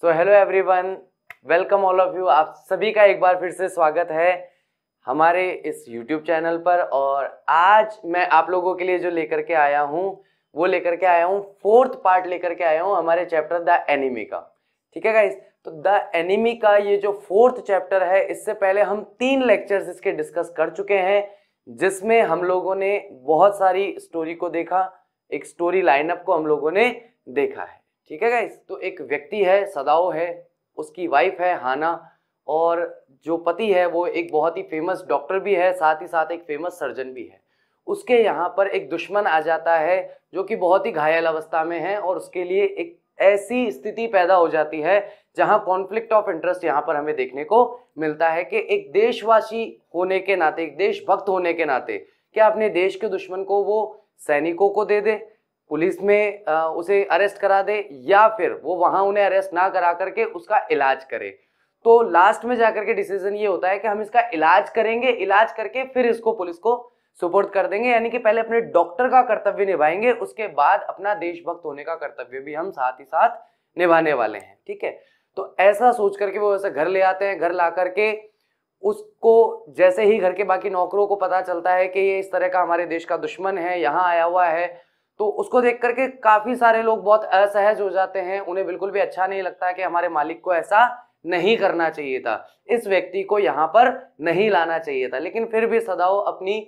So hello everyone, welcome all of you. आप सभी का एक बार फिर से स्वागत है हमारे इस यूट्यूब चैनल पर। और आज मैं आप लोगों के लिए जो लेकर के आया हूँ वो लेकर के आया हूँ फोर्थ पार्ट लेकर के आया हूँ हमारे चैप्टर द एनिमी का। ठीक है गाइस, तो द एनिमी का ये जो फोर्थ चैप्टर है, इससे पहले हम 3 लेक्चर्स इसके डिस्कस कर चुके हैं, जिसमें हम लोगों ने बहुत सारी स्टोरी को देखा, एक स्टोरी लाइनअप को हम लोगों ने देखा है। ठीक है गाइस, तो एक व्यक्ति है, सदाओ है, उसकी वाइफ है हाना, और जो पति है वो एक बहुत ही फेमस डॉक्टर भी है, साथ ही साथ एक फेमस सर्जन भी है। उसके यहाँ पर एक दुश्मन आ जाता है जो कि बहुत ही घायल अवस्था में है, और उसके लिए एक ऐसी स्थिति पैदा हो जाती है जहां कॉन्फ्लिक्ट ऑफ इंटरेस्ट यहाँ पर हमें देखने को मिलता है कि एक देशवासी होने के नाते, एक देशभक्त होने के नाते, क्या अपने देश के दुश्मन को वो सैनिकों को दे दे, पुलिस में उसे अरेस्ट करा दे, या फिर वो वहां उन्हें अरेस्ट ना करा करके उसका इलाज करे। तो लास्ट में जाकर के डिसीजन ये होता है कि हम इसका इलाज करेंगे, इलाज करके फिर इसको पुलिस को सुपुर्द कर देंगे। यानी कि पहले अपने डॉक्टर का कर्तव्य निभाएंगे, उसके बाद अपना देशभक्त होने का कर्तव्य भी हम साथ ही साथ निभाने वाले हैं। ठीक है, तो ऐसा सोच करके वो ऐसे घर ले आते हैं। घर ला करके उसको जैसे ही घर के बाकी नौकरों को पता चलता है कि ये इस तरह का हमारे देश का दुश्मन है, यहाँ आया हुआ है, तो उसको देख करके काफी सारे लोग बहुत असहज हो जाते हैं। उन्हें बिल्कुल भी अच्छा नहीं लगता कि हमारे मालिक को ऐसा नहीं करना चाहिए था, इस व्यक्ति को यहाँ पर नहीं लाना चाहिए था। लेकिन फिर भी सदाओ अपनी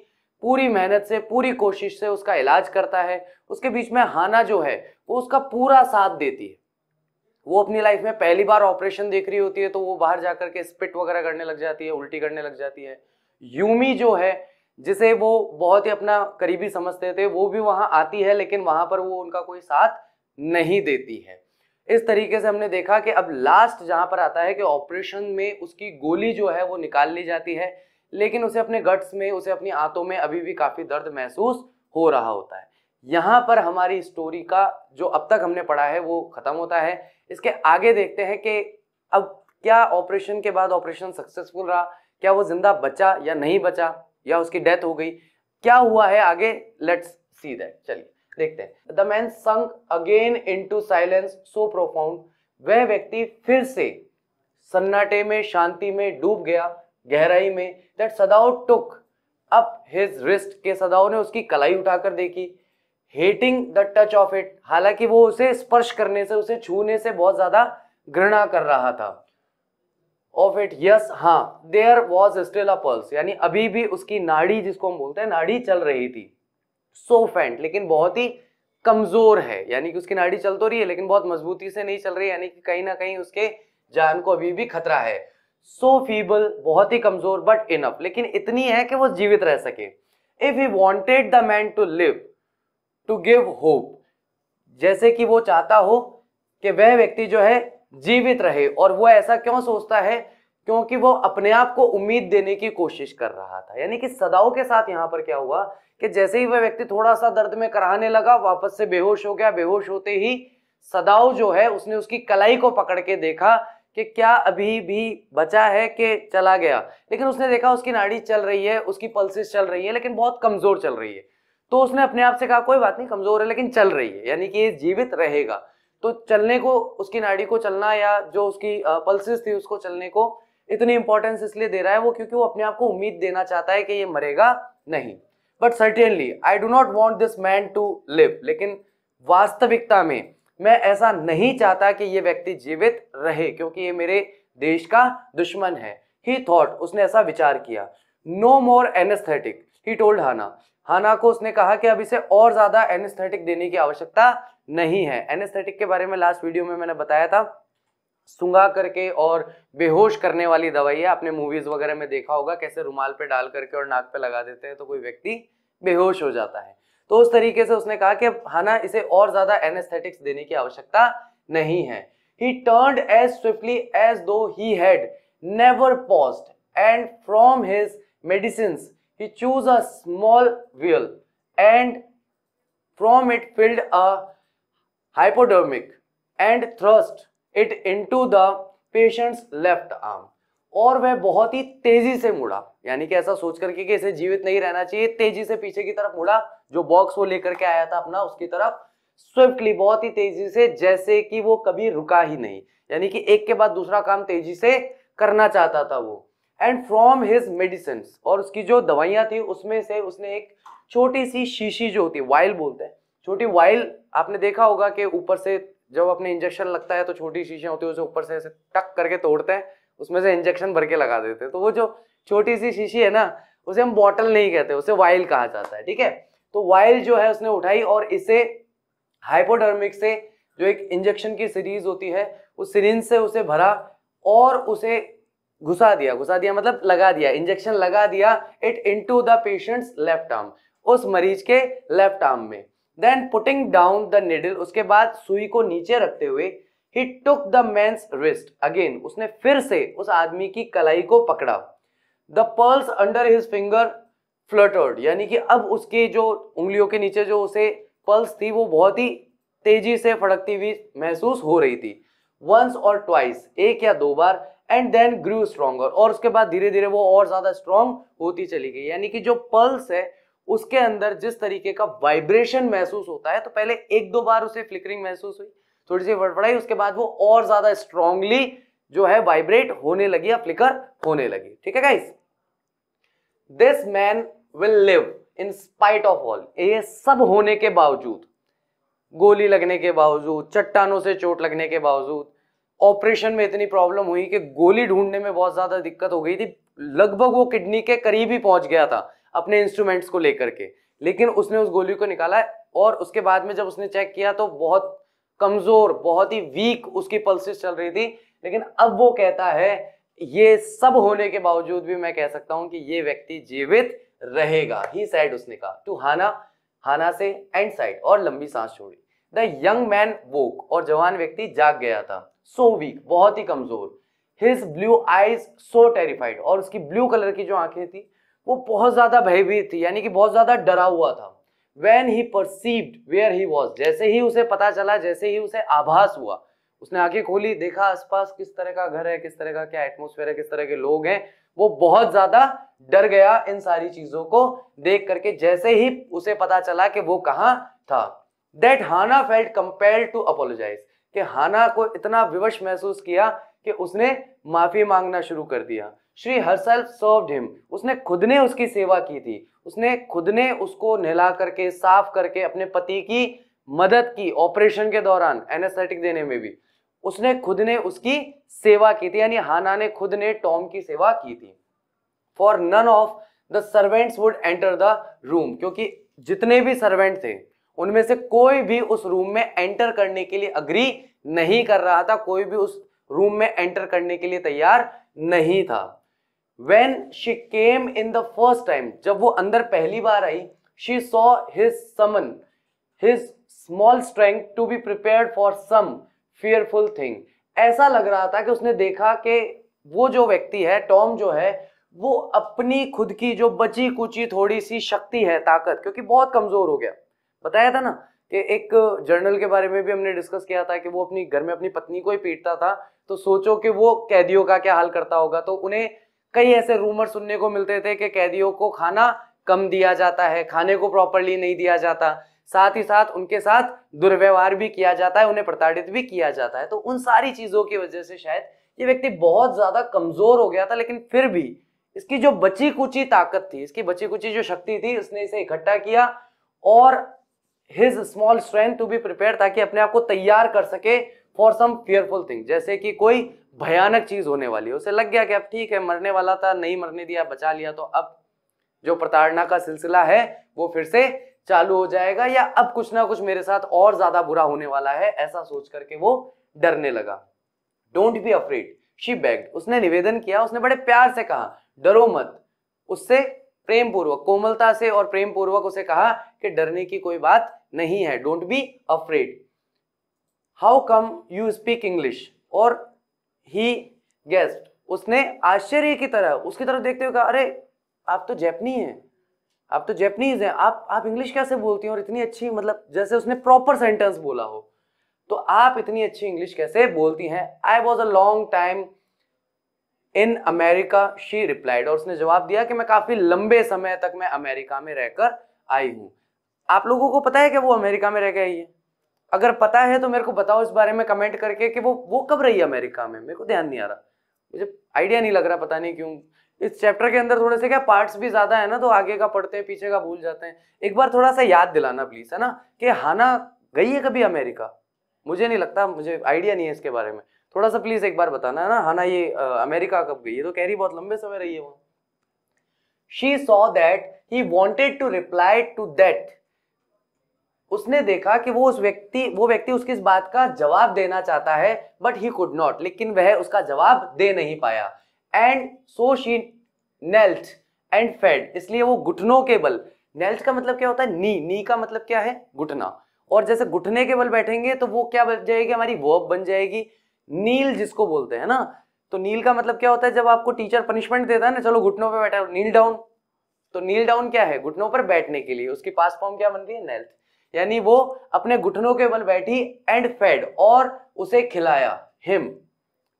पूरी मेहनत से, पूरी कोशिश से उसका इलाज करता है। उसके बीच में हाना जो है वो उसका पूरा साथ देती है। वो अपनी लाइफ में पहली बार ऑपरेशन देख रही होती है, तो वो बाहर जाकर के स्पिट वगैरह करने लग जाती है, उल्टी करने लग जाती है। यूमी जो है, जिसे वो बहुत ही अपना करीबी समझते थे, वो भी वहां आती है, लेकिन वहां पर वो उनका कोई साथ नहीं देती है। इस तरीके से हमने देखा कि अब लास्ट जहां पर आता है कि ऑपरेशन में उसकी गोली जो है वो निकाल ली जाती है, लेकिन उसे अपने गट्स में, उसे अपनी आंतों में अभी भी काफी दर्द महसूस हो रहा होता है। यहाँ पर हमारी स्टोरी का जो अब तक हमने पढ़ा है वो खत्म होता है। इसके आगे देखते हैं कि अब क्या ऑपरेशन के बाद ऑपरेशन सक्सेसफुल रहा, क्या वो जिंदा बचा या नहीं बचा, या उसकी डेथ हो गई, क्या हुआ है आगे, लेट्स सी दैट। चलिए देखते हैं। The man sunk again into silence so profound, वह व्यक्ति फिर से सन्नाटे में, शांति में डूब गया, गहराई में। That Sadao took up his wrist, के सदाओ ने उसकी कलाई उठाकर देखी। Hating the touch of it, हालांकि वो उसे स्पर्श करने से, उसे छूने से बहुत ज्यादा घृणा कर रहा था। ऑफ इट, यस, हाँ, there was still a pulse, यानी अभी भी उसकी नाड़ी, जिसको हम बोलते हैं नाड़ी, चल रही थी। सो फेंट, लेकिन बहुत ही कमजोर है, यानी कि उसकी नाड़ी चल तो रही है लेकिन बहुत मजबूती से नहीं चल रही, यानी कि कहीं ना कहीं उसके जान को अभी भी खतरा है। सो फीबल, बहुत ही कमजोर, बट इनफ, लेकिन इतनी है कि वो जीवित रह सके। If he wanted the man to live to give hope, जैसे कि वो चाहता हो कि वह व्यक्ति जो है जीवित रहे। और वो ऐसा क्यों सोचता है? क्योंकि वो अपने आप को उम्मीद देने की कोशिश कर रहा था। यानी कि सदाओ के साथ यहाँ पर क्या हुआ कि जैसे ही वह व्यक्ति थोड़ा सा दर्द में कराहने लगा, वापस से बेहोश हो गया। बेहोश होते ही सदाओ जो है उसने उसकी कलाई को पकड़ के देखा कि क्या अभी भी बचा है कि चला गया। लेकिन उसने देखा उसकी नाड़ी चल रही है, उसकी पल्सेस चल रही है, लेकिन बहुत कमजोर चल रही है। तो उसने अपने आप से कहा कोई बात नहीं, कमजोर है लेकिन चल रही है, यानी कि ये जीवित रहेगा। तो चलने को, उसकी नाड़ी को चलना, या जो उसकी पल्सेस थी उसको चलने को इतनी इंपॉर्टेंस इसलिए दे रहा है वो, क्योंकि वो अपने आप को उम्मीद देना चाहता है कि ये मरेगा नहीं। But certainly I do not want this man to live, लेकिन वास्तविकता में मैं ऐसा नहीं चाहता कि ये व्यक्ति जीवित रहे, क्योंकि ये मेरे देश का दुश्मन है। ही थॉट, उसने ऐसा विचार किया। No more anaesthetic, he told Hana, Hana को उसने कहा कि अब इसे और ज्यादा एनेस्थेटिक देने की आवश्यकता नहीं है। एनेस्थेटिक के बारे में लास्ट वीडियो में मैंने बताया था, सुंगा करके और बेहोश करने वाली दवाई है। आपने मूवीज वगैरह में देखा होगा कैसे रुमाल पे डाल करके और नाक पे लगा देते हैं तो कोई व्यक्ति बेहोश हो जाता है। तो उस तरीके से उसने कहा कि हाना, इसे और ज्यादा एनेस्थेटिक्स देने की आवश्यकता नहीं है। He turned as swiftly as though he had never paused, and from his medicines he chose a small vial and from it filled a hypodermic and thrust it into the patient's left arm। और वह बहुत ही तेजी से मुड़ा, यानी कि ऐसा सोच करके कि इसे जीवित नहीं रहना चाहिए, तेजी से पीछे की तरफ मुड़ा, जो बॉक्स वो लेकर के आया था अपना उसकी तरफ, स्विफ्टली, बहुत ही तेजी से, जैसे कि वो कभी रुका ही नहीं, यानी कि एक के बाद दूसरा काम तेजी से करना चाहता था वो। एंड फ्रॉम हिज मेडिसिन, और उसकी जो दवाइयां थी उसमें से उसने एक छोटी सी शीशी जो होती है, वाइल बोलते हैं, छोटी वाइल, आपने देखा होगा कि ऊपर से जब अपने इंजेक्शन लगता है तो छोटी शीशियां होती है, उसे ऊपर से ऐसे टक करके तोड़ते हैं, उसमें से इंजेक्शन भर के लगा देते हैं। तो वो जो छोटी सी शीशी है ना, उसे हम बॉटल नहीं कहते, उसे वाइल कहा जाता है, ठीक है। तो वाइल जो है उसने उठाई और इसे हाइपोडर्मिक से, जो एक इंजेक्शन की सीरीज होती है, उस सिरिंज से उसे भरा और उसे घुसा दिया मतलब लगा दिया, इंजेक्शन लगा दिया, it into the patient's left arm, उस मरीज के लेफ्ट आर्म में। Then putting down the needle, उसके बाद सुई को नीचे रखते हुए, he took the man's wrist again, उसने फिर से उस आदमी की कलाई को पकड़ा। The pulse under his finger fluttered, यानी कि अब उसके जो उंगलियों के नीचे जो उसे पल्स थी वो बहुत ही तेजी से फड़कती हुई महसूस हो रही थी। वंस और ट्वाइस, एक या दो बार, एंड देन ग्रू स्ट्रॉन्गर, और उसके बाद धीरे धीरे वो और ज्यादा स्ट्रॉन्ग होती चली गई। यानी कि जो पल्स है उसके अंदर जिस तरीके का वाइब्रेशन महसूस होता है, तो पहले एक दो बार उसे फ्लिकरिंग महसूस हुई, थोड़ी सी फड़फड़ाई, उसके बाद वो और ज्यादा स्ट्रांगली जो है वाइब्रेट होने लगी या फ्लिकर होने लगी, ठीक है guys. This man will live in spite of all, ये सब होने के बावजूद, गोली लगने के बावजूद, चट्टानों से चोट लगने के बावजूद, ऑपरेशन में इतनी प्रॉब्लम हुई कि गोली ढूंढने में बहुत ज्यादा दिक्कत हो गई थी, लगभग वो किडनी के करीब ही पहुंच गया था अपने इंस्ट्रूमेंट्स को लेकर के, लेकिन उसने उस गोली को निकाला। और उसके बाद में जब उसने चेक किया तो बहुत कमजोर, बहुत ही वीक उसकी पल्सेस चल रही थी, लेकिन अब वो कहता है ये सब होने के बावजूद भी मैं कह सकता हूं कि ये व्यक्ति जीवित रहेगा। ही सेड, उसने कहा टू हाना, हाना से एंड साइड, और लंबी सांस छोड़ी। द यंग मैन वोक, और जवान व्यक्ति जाग गया था। सो वीक, बहुत ही कमजोर। His blue eyes so terrified, और उसकी ब्लू कलर की जो आंखें थी वो बहुत ज्यादा भयभीत थी, यानी कि बहुत ज्यादा डरा हुआ था। When he perceived where he was, जैसे ही उसे पता चला, जैसे ही उसे आभास हुआ, उसने आंखें खोली, देखा आसपास किस तरह का घर है, किस तरह का क्या एटमॉस्फेयर है, किस तरह के लोग हैं, वो बहुत ज्यादा डर गया इन सारी चीजों को देख करके, जैसे ही उसे पता चला कि वो कहां था। That Hana felt compelled to apologize, कि हाना को इतना विवश महसूस किया कि उसने माफी मांगना शुरू कर दिया। She herself served him, उसने खुद ने उसकी सेवा की थी, उसने खुद ने उसको नहला करके, साफ करके, अपने पति की मदद की ऑपरेशन के दौरान, एनेस्थेटिक देने में भी उसने खुद ने उसकी सेवा की थी, यानी हाना ने खुद ने टॉम की सेवा की थी। For none of the servants would enter the room, क्योंकि जितने भी सर्वेंट थे उनमें से कोई भी उस रूम में एंटर करने के लिए अग्री नहीं कर रहा था, कोई भी उस रूम में एंटर करने के लिए तैयार नहीं था। When she came in the first time, जब वो अंदर पहली बार आई, she saw his summon, his small strength to be prepared for some fearful thing। ऐसा लग रहा था कि उसने देखा कि वो जो व्यक्ति है, टॉम जो है, वो अपनी खुद की जो बची कुची थोड़ी सी शक्ति है, ताकत, क्योंकि बहुत कमजोर हो गया। बताया था ना कि एक जर्नल के बारे में भी हमने डिस्कस किया था कि वो अपनी घर में अपनी पत्नी को ही पीटता था, तो सोचो कि वो कैदियों का क्या हाल करता होगा। तो उन्हें कई ऐसे रूमर सुनने को मिलते थे कि कैदियों को खाना कम दिया जाता है, खाने को प्रॉपर्ली नहीं दिया जाता, साथ ही साथ उनके साथ दुर्व्यवहार भी किया जाता है, उन्हें प्रताड़ित भी किया जाता है। तो उन सारी चीजों की वजह से शायद ये व्यक्ति बहुत ज्यादा कमजोर हो गया था, लेकिन फिर भी इसकी जो बची कुची ताकत थी, इसकी बची कुची जो शक्ति थी, उसने इसे इकट्ठा किया और his small strength to be prepare, ताकि अपने आप को तैयार कर सके फॉर सम फियरफुल थिंग, जैसे कि कोई भयानक चीज होने वाली है। उसे लग गया कि अब ठीक है, मरने वाला था, नहीं मरने दिया, बचा लिया, तो अब जो प्रताड़ना का सिलसिला है वो फिर से चालू हो जाएगा, या अब कुछ ना कुछ मेरे साथ और ज्यादा बुरा होने वाला है, ऐसा सोच करके वो डरने लगा। Don't be afraid, she bagged, उसने निवेदन किया, उसने बड़े प्यार से कहा, डरो मत। उससे प्रेम पूर्वक, कोमलता से और प्रेम पूर्वक उसे कहा कि डरने की कोई बात नहीं है, don't be afraid. How come you speak English, और ही गेस्ड, उसने आश्चर्य की तरह उसकी तरफ देखते हुए कहा, अरे आप तो जैपनी हैं, आप तो जैपनीज हैं, आप इंग्लिश कैसे बोलती हैं, और इतनी अच्छी, मतलब जैसे उसने प्रॉपर सेंटेंस बोला हो, तो आप इतनी अच्छी इंग्लिश कैसे बोलती हैं। I was a long time in America, she replied, और उसने जवाब दिया कि मैं काफी लंबे समय तक मैं अमेरिका में रहकर आई हूं। आप लोगों को पता है कि वो अमेरिका में रह के आई है? अगर पता है तो मेरे को बताओ इस बारे में कमेंट करके कि वो कब रही है अमेरिका में, मेरे को ध्यान नहीं आ रहा, मुझे आइडिया नहीं लग रहा, पता नहीं क्यों। इस चैप्टर के अंदर थोड़े से क्या पार्ट्स भी ज्यादा है ना, तो आगे का पढ़ते हैं पीछे का भूल जाते हैं। एक बार थोड़ा सा याद दिलाना प्लीज, है ना, कि हाना गई है कभी अमेरिका? मुझे नहीं लगता, मुझे आइडिया नहीं है इसके बारे में, थोड़ा सा प्लीज एक बार बताना, है ना। हाना ये अमेरिका कब गई है? तो कह रही बहुत लंबे समय रही है वहां। She saw that he wanted to reply to that. उसने देखा कि वो व्यक्ति उसकी इस बात का जवाब देना चाहता है, बट ही कुड नॉट, लेकिन वह उसका जवाब दे नहीं पाया। And so she knelt and fed, इसलिए वो घुटनों के बल, knelt का मतलब क्या होता है? नी का मतलब क्या है? घुटना, और जैसे घुटने के बल बैठेंगे तो वो क्या बन जाएगी? हमारी वर्ब बन जाएगी नील, जिसको बोलते हैं ना। तो नील का मतलब क्या होता है? जब आपको टीचर पनिशमेंट देता है ना, चलो घुटनों पे बैठा, नील डाउन। तो नील डाउन क्या है? घुटनों पर बैठने के लिए, उसकी पास्ट फॉर्म क्या बन रही है? knelt। यानी वो अपने घुटनों के बल बैठी, एंड फेड, और उसे खिलाया, हिम,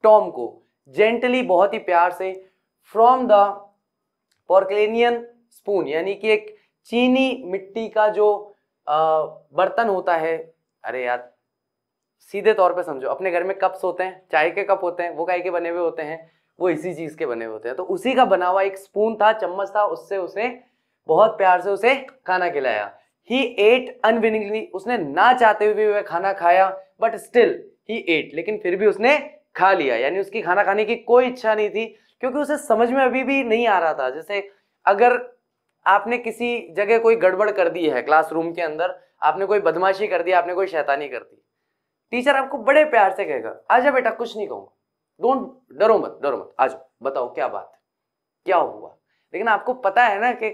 टॉम को, जेंटली, बहुत ही प्यार से, फ्रॉम द पोर्कलेनियन स्पून, यानी कि एक चीनी मिट्टी का जो बर्तन होता है। अरे यार सीधे तौर पे समझो, अपने घर में कप्स होते हैं, चाय के कप होते हैं, वो काहे के बने हुए होते हैं? वो इसी चीज के बने होते हैं। तो उसी का बना हुआ एक स्पून था, चम्मच था, उससे उसे बहुत प्यार से उसे खाना खिलाया। He ate unwillingly, उसने ना चाहते हुए वह खाना खाया, बट स्टिल he ate, लेकिन फिर भी उसने खा लिया। यानी उसकी खाना खाने की कोई इच्छा नहीं थी, क्योंकि उसे समझ में अभी भी नहीं आ रहा था। जैसे अगर आपने किसी जगह कोई गड़बड़ कर दी है, क्लासरूम के अंदर आपने कोई बदमाशी कर दी, आपने कोई शैतानी कर दी, टीचर आपको बड़े प्यार से कहेगा, आजा बेटा, कुछ नहीं कहूंगा, डोंट, डरो मत, आ जाओ, बताओ क्या बात है, क्या हुआ। लेकिन आपको पता है ना कि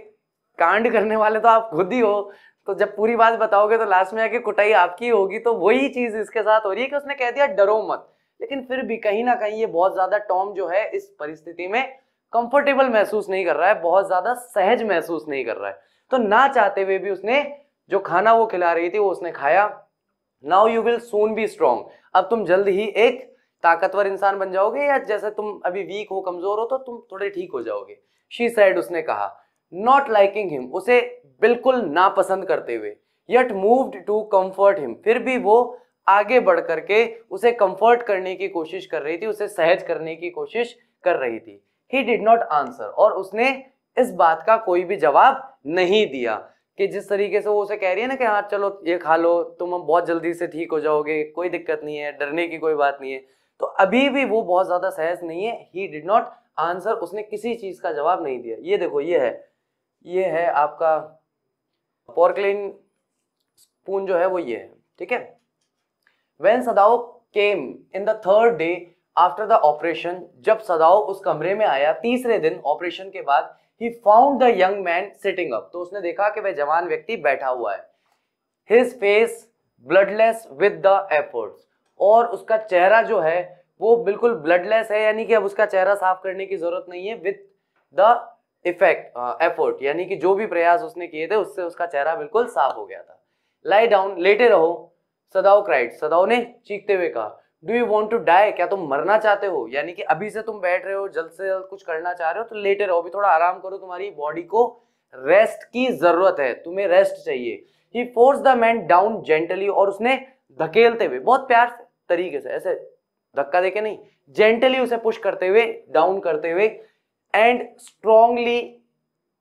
कांड करने वाले तो आप खुद ही हो, तो जब पूरी बात बताओगे तो लास्ट में आके कुटाई आपकी होगी। तो वही चीज इसके साथ हो रही है कि उसने कह दिया डरो मत, लेकिन फिर भी कहीं ना कहीं ये बहुत ज्यादा, टॉम जो है इस परिस्थिति में कंफर्टेबल महसूस नहीं कर रहा है, बहुत ज्यादा सहज महसूस नहीं कर रहा है। तो ना चाहते हुए भी उसने जो खाना वो खिला रही थी वो उसने खाया। Now you will soon be strong, अब तुम जल्द ही एक ताकतवर इंसान बन जाओगे, या जैसे तुम अभी वीक हो, कमजोर हो, तो तुम थोड़े ठीक हो जाओगे। शी सेड, उसने कहा, नॉट लाइकिंग हिम, उसे बिल्कुल नापसंद करते हुए, yet moved to comfort him, फिर भी वो आगे बढ़ करके उसे कंफर्ट करने की कोशिश कर रही थी, उसे सहज करने की कोशिश कर रही थी। ही डिड नॉट आंसर, और उसने इस बात का कोई भी जवाब नहीं दिया, कि जिस तरीके से वो उसे कह रही है ना कि हाँ चलो ये खा लो, तुम बहुत जल्दी से ठीक हो जाओगे, कोई दिक्कत नहीं है, डरने की कोई बात नहीं है। तो अभी भी वो बहुत ज्यादा सहज नहीं है। ही डिड नॉट आंसर, उसने किसी चीज का जवाब नहीं दिया। ये देखो, ये है आपका पोर्कलेन स्पून जो है वो ये है, ठीक है। When Sadao came in the third day after the operation, जब सदाओ उस कमरे में आया तीसरे दिन ऑपरेशन के बाद, he found the young man sitting up, तो उसने देखा कि वह जवान व्यक्ति बैठा हुआ है। His face bloodless with the efforts, और उसका चेहरा जो है वो बिल्कुल ब्लडलेस है, यानी कि अब उसका चेहरा साफ करने की जरूरत नहीं है। विद द एफर्ट, यानी कि जो भी प्रयास उसने किए थे उससे उसका चेहरा बिल्कुल साफ हो गया था। लाई डाउन, लेटे रहो, सदाओ क्राइड, सदाओ ने चीखते हुए कहा। Do you want to die, क्या तुम मरना चाहते हो? यानी कि अभी से तुम बैठ रहे हो, जल्द से जल्द कुछ करना चाह रहे हो, तो लेटे रहो, अभी थोड़ा आराम करो, तुम्हारी बॉडी को रेस्ट की जरूरत है, तुम्हें रेस्ट चाहिए। He forced the man down gently, और उसने धकेलते हुए, बहुत प्यार से तरीके से, ऐसे धक्का देके नहीं, जेंटली उसे पुश करते हुए, डाउन करते हुए, एंड स्ट्रॉन्गली,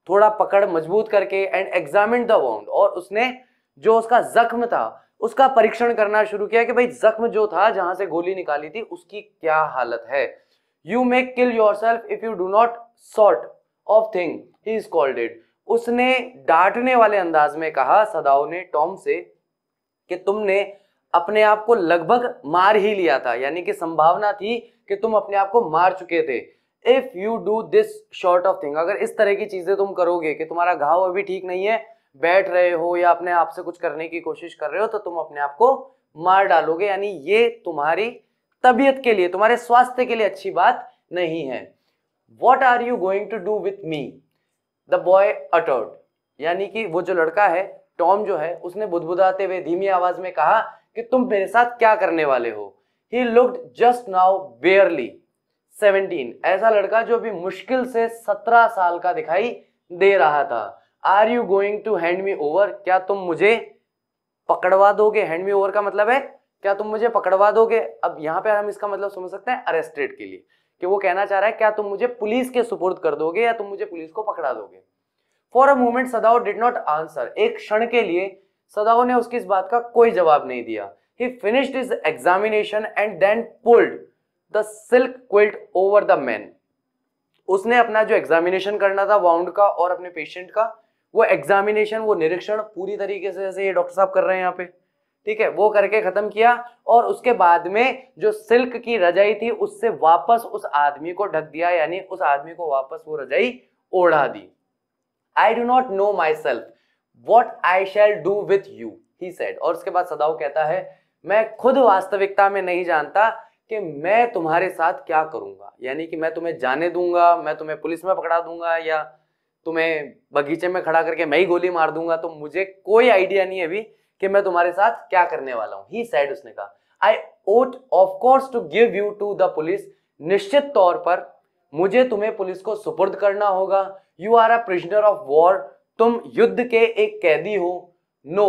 थोड़ा पकड़ मजबूत करके, एंड एग्जामिन द वाउंड, और उसने जो उसका जख्म था उसका परीक्षण करना शुरू किया कि भाई जख्म जो था जहां से गोली निकाली थी उसकी क्या हालत है। You may kill yourself if you do not sort of thing he is called it, उसने डांटने वाले अंदाज में कहा सदाओ ने टॉम से कि तुमने अपने आप को लगभग मार ही लिया था, यानी कि संभावना थी कि तुम अपने आप को मार चुके थे। If you do this short of thing, अगर इस तरह की चीजें तुम करोगे कि तुम्हारा घाव अभी ठीक नहीं है, बैठ रहे हो या अपने आप से कुछ करने की कोशिश कर रहे हो, तो तुम अपने आप को मार डालोगे, यानी ये तुम्हारी तबीयत के लिए, तुम्हारे स्वास्थ्य के लिए अच्छी बात नहीं है। What are you going to do with me, the boy uttered, यानी कि वो जो लड़का है, टॉम जो है, उसने बुदबुदाते हुए धीमी आवाज में कहा कि तुम मेरे साथ क्या करने वाले हो। ही लुक्ड जस्ट नाउ बेयरली 17, ऐसा लड़का जो अभी मुश्किल से 17 साल का दिखाई दे रहा था। Are you going to hand me over, क्या तुम मुझे पकड़वा दोगे, हैंड मी ओवर का मतलब है क्या तुम मुझे पकड़वा दोगे। अब यहाँ पे हम इसका मतलब समझ सकते हैं अरेस्टेड के लिए, कि वो कहना चाह रहा है क्या तुम मुझे पुलिस के सुपुर्द कर दोगे या तुम मुझे पुलिस को पकड़ा दोगे। For a moment Sadao did not answer, एक क्षण के लिए सदाओ ने उसकी इस बात का कोई जवाब नहीं दिया। He finished his examination and then pulled the silk quilt over the man. उसने अपना जो एग्जामिनेशन करना था वाउंड का और अपने पेशेंट का, वो एग्जामिनेशन, वो निरीक्षण पूरी तरीके से जैसे ये डॉक्टर साहब कर रहे हैं यहाँ पे, ठीक है, वो करके खत्म किया और उसके बाद में जो सिल्क की रजाई थी उससे वापस उस आदमी को ढक दिया, यानी उस आदमी को वापस वो रजाई ओढ़ा दी। I do not know myself what I shall do with you, he said। और उसके बाद सदाओ कहता है मैं खुद वास्तविकता में नहीं जानता कि मैं तुम्हारे साथ क्या करूंगा, यानी कि मैं तुम्हें जाने दूंगा, मैं तुम्हें पुलिस में पकड़ा दूंगा या तुम्हें बगीचे में खड़ा करके मैं ही गोली मार दूंगा, तो मुझे कोई आइडिया नहीं है अभी कि मैं तुम्हारे साथ क्या करने वाला हूं। ही सेड, उसने कहा I ought of course to give you to the police, निश्चित तौर पर मुझे तुम्हें पुलिस को सुपुर्द करना होगा। You are a prisoner of war, तुम युद्ध के एक कैदी हो। No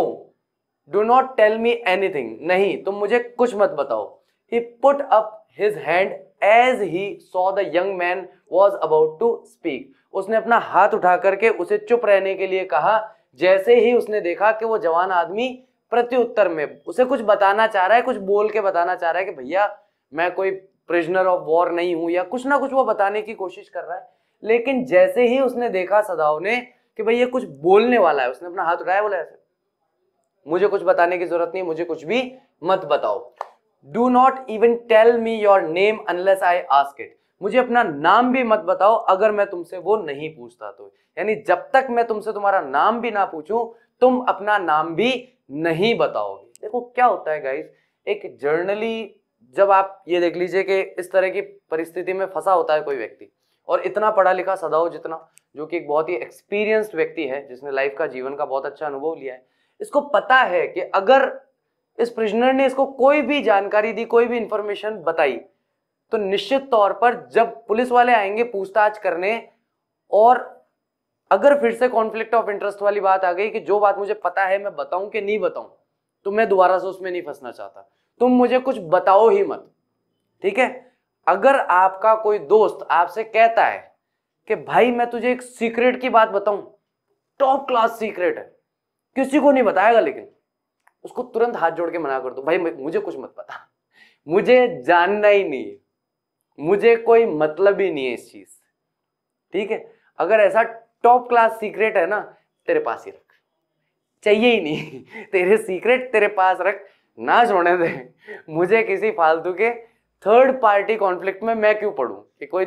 do not tell me anything, नहीं तुम मुझे कुछ मत बताओ। He put up his hand as he saw the young man was about to speak, उसने अपना हाथ उठा करके उसे चुप रहने के लिए कहा, जैसे ही उसने देखा कि वो जवान आदमी प्रत्युत्तर में उसे कुछ बताना चाह रहा है, कुछ बोल के बताना चाह रहा है कि भैया मैं कोई प्रिजनर ऑफ वॉर नहीं हूं, या कुछ ना कुछ वो बताने की कोशिश कर रहा है। लेकिन जैसे ही उसने देखा सदाओ ने कि भाई ये कुछ बोलने वाला है, उसने अपना हाथ उठाया, बोला ऐसे मुझे कुछ बताने की जरूरत नहीं, मुझे कुछ भी मत बताओ। Do not even tell me your name unless I ask it, मुझे अपना नाम भी मत बताओ अगर मैं तुमसे वो नहीं पूछता तो, यानी जब तक मैं तुमसे तुम्हारा नाम भी ना पूछूं तुम अपना नाम भी नहीं बताओगे। देखो क्या होता है गाइस, एक जर्नली जब आप ये देख लीजिए कि इस तरह की परिस्थिति में फंसा होता है कोई व्यक्ति, और इतना पढ़ा लिखा सदाओ जितना, जो कि एक बहुत ही एक्सपीरियंस्ड व्यक्ति है जिसने लाइफ का, जीवन का बहुत अच्छा अनुभव लिया है, इसको पता है कि अगर इस प्रिजनर ने इसको कोई भी जानकारी दी, कोई भी इंफॉर्मेशन बताई, तो निश्चित तौर पर जब पुलिस वाले आएंगे पूछताछ करने, और अगर फिर से कॉन्फ्लिक्ट ऑफ इंटरेस्ट वाली बात आ गई कि जो बात मुझे पता है मैं बताऊं कि नहीं बताऊं, तो मैं दोबारा से उसमें नहीं फंसना चाहता, तुम मुझे कुछ बताओ ही मत, ठीक है। अगर आपका कोई दोस्त आपसे कहता है कि भाई मैं तुझे एक सीक्रेट की बात बताऊं, टॉप क्लास सीक्रेट है, किसी को नहीं बताएगा, लेकिन उसको तुरंत हाथ जोड़ के मना कर दो, भाई मुझे कुछ मत पता, मुझे जानना ही नहीं है, मुझे कोई मतलब ही नहीं है इस चीज, ठीक है। अगर ऐसा टॉप क्लास सीक्रेट है ना, तेरे पास ही रख, चाहिए ही नहीं तेरे सीक्रेट तेरे पास रख, ना छोड़ने दे, मुझे किसी फालतू के थर्ड पार्टी कॉन्फ्लिक्ट में मैं क्यों पढ़ूं कि कोई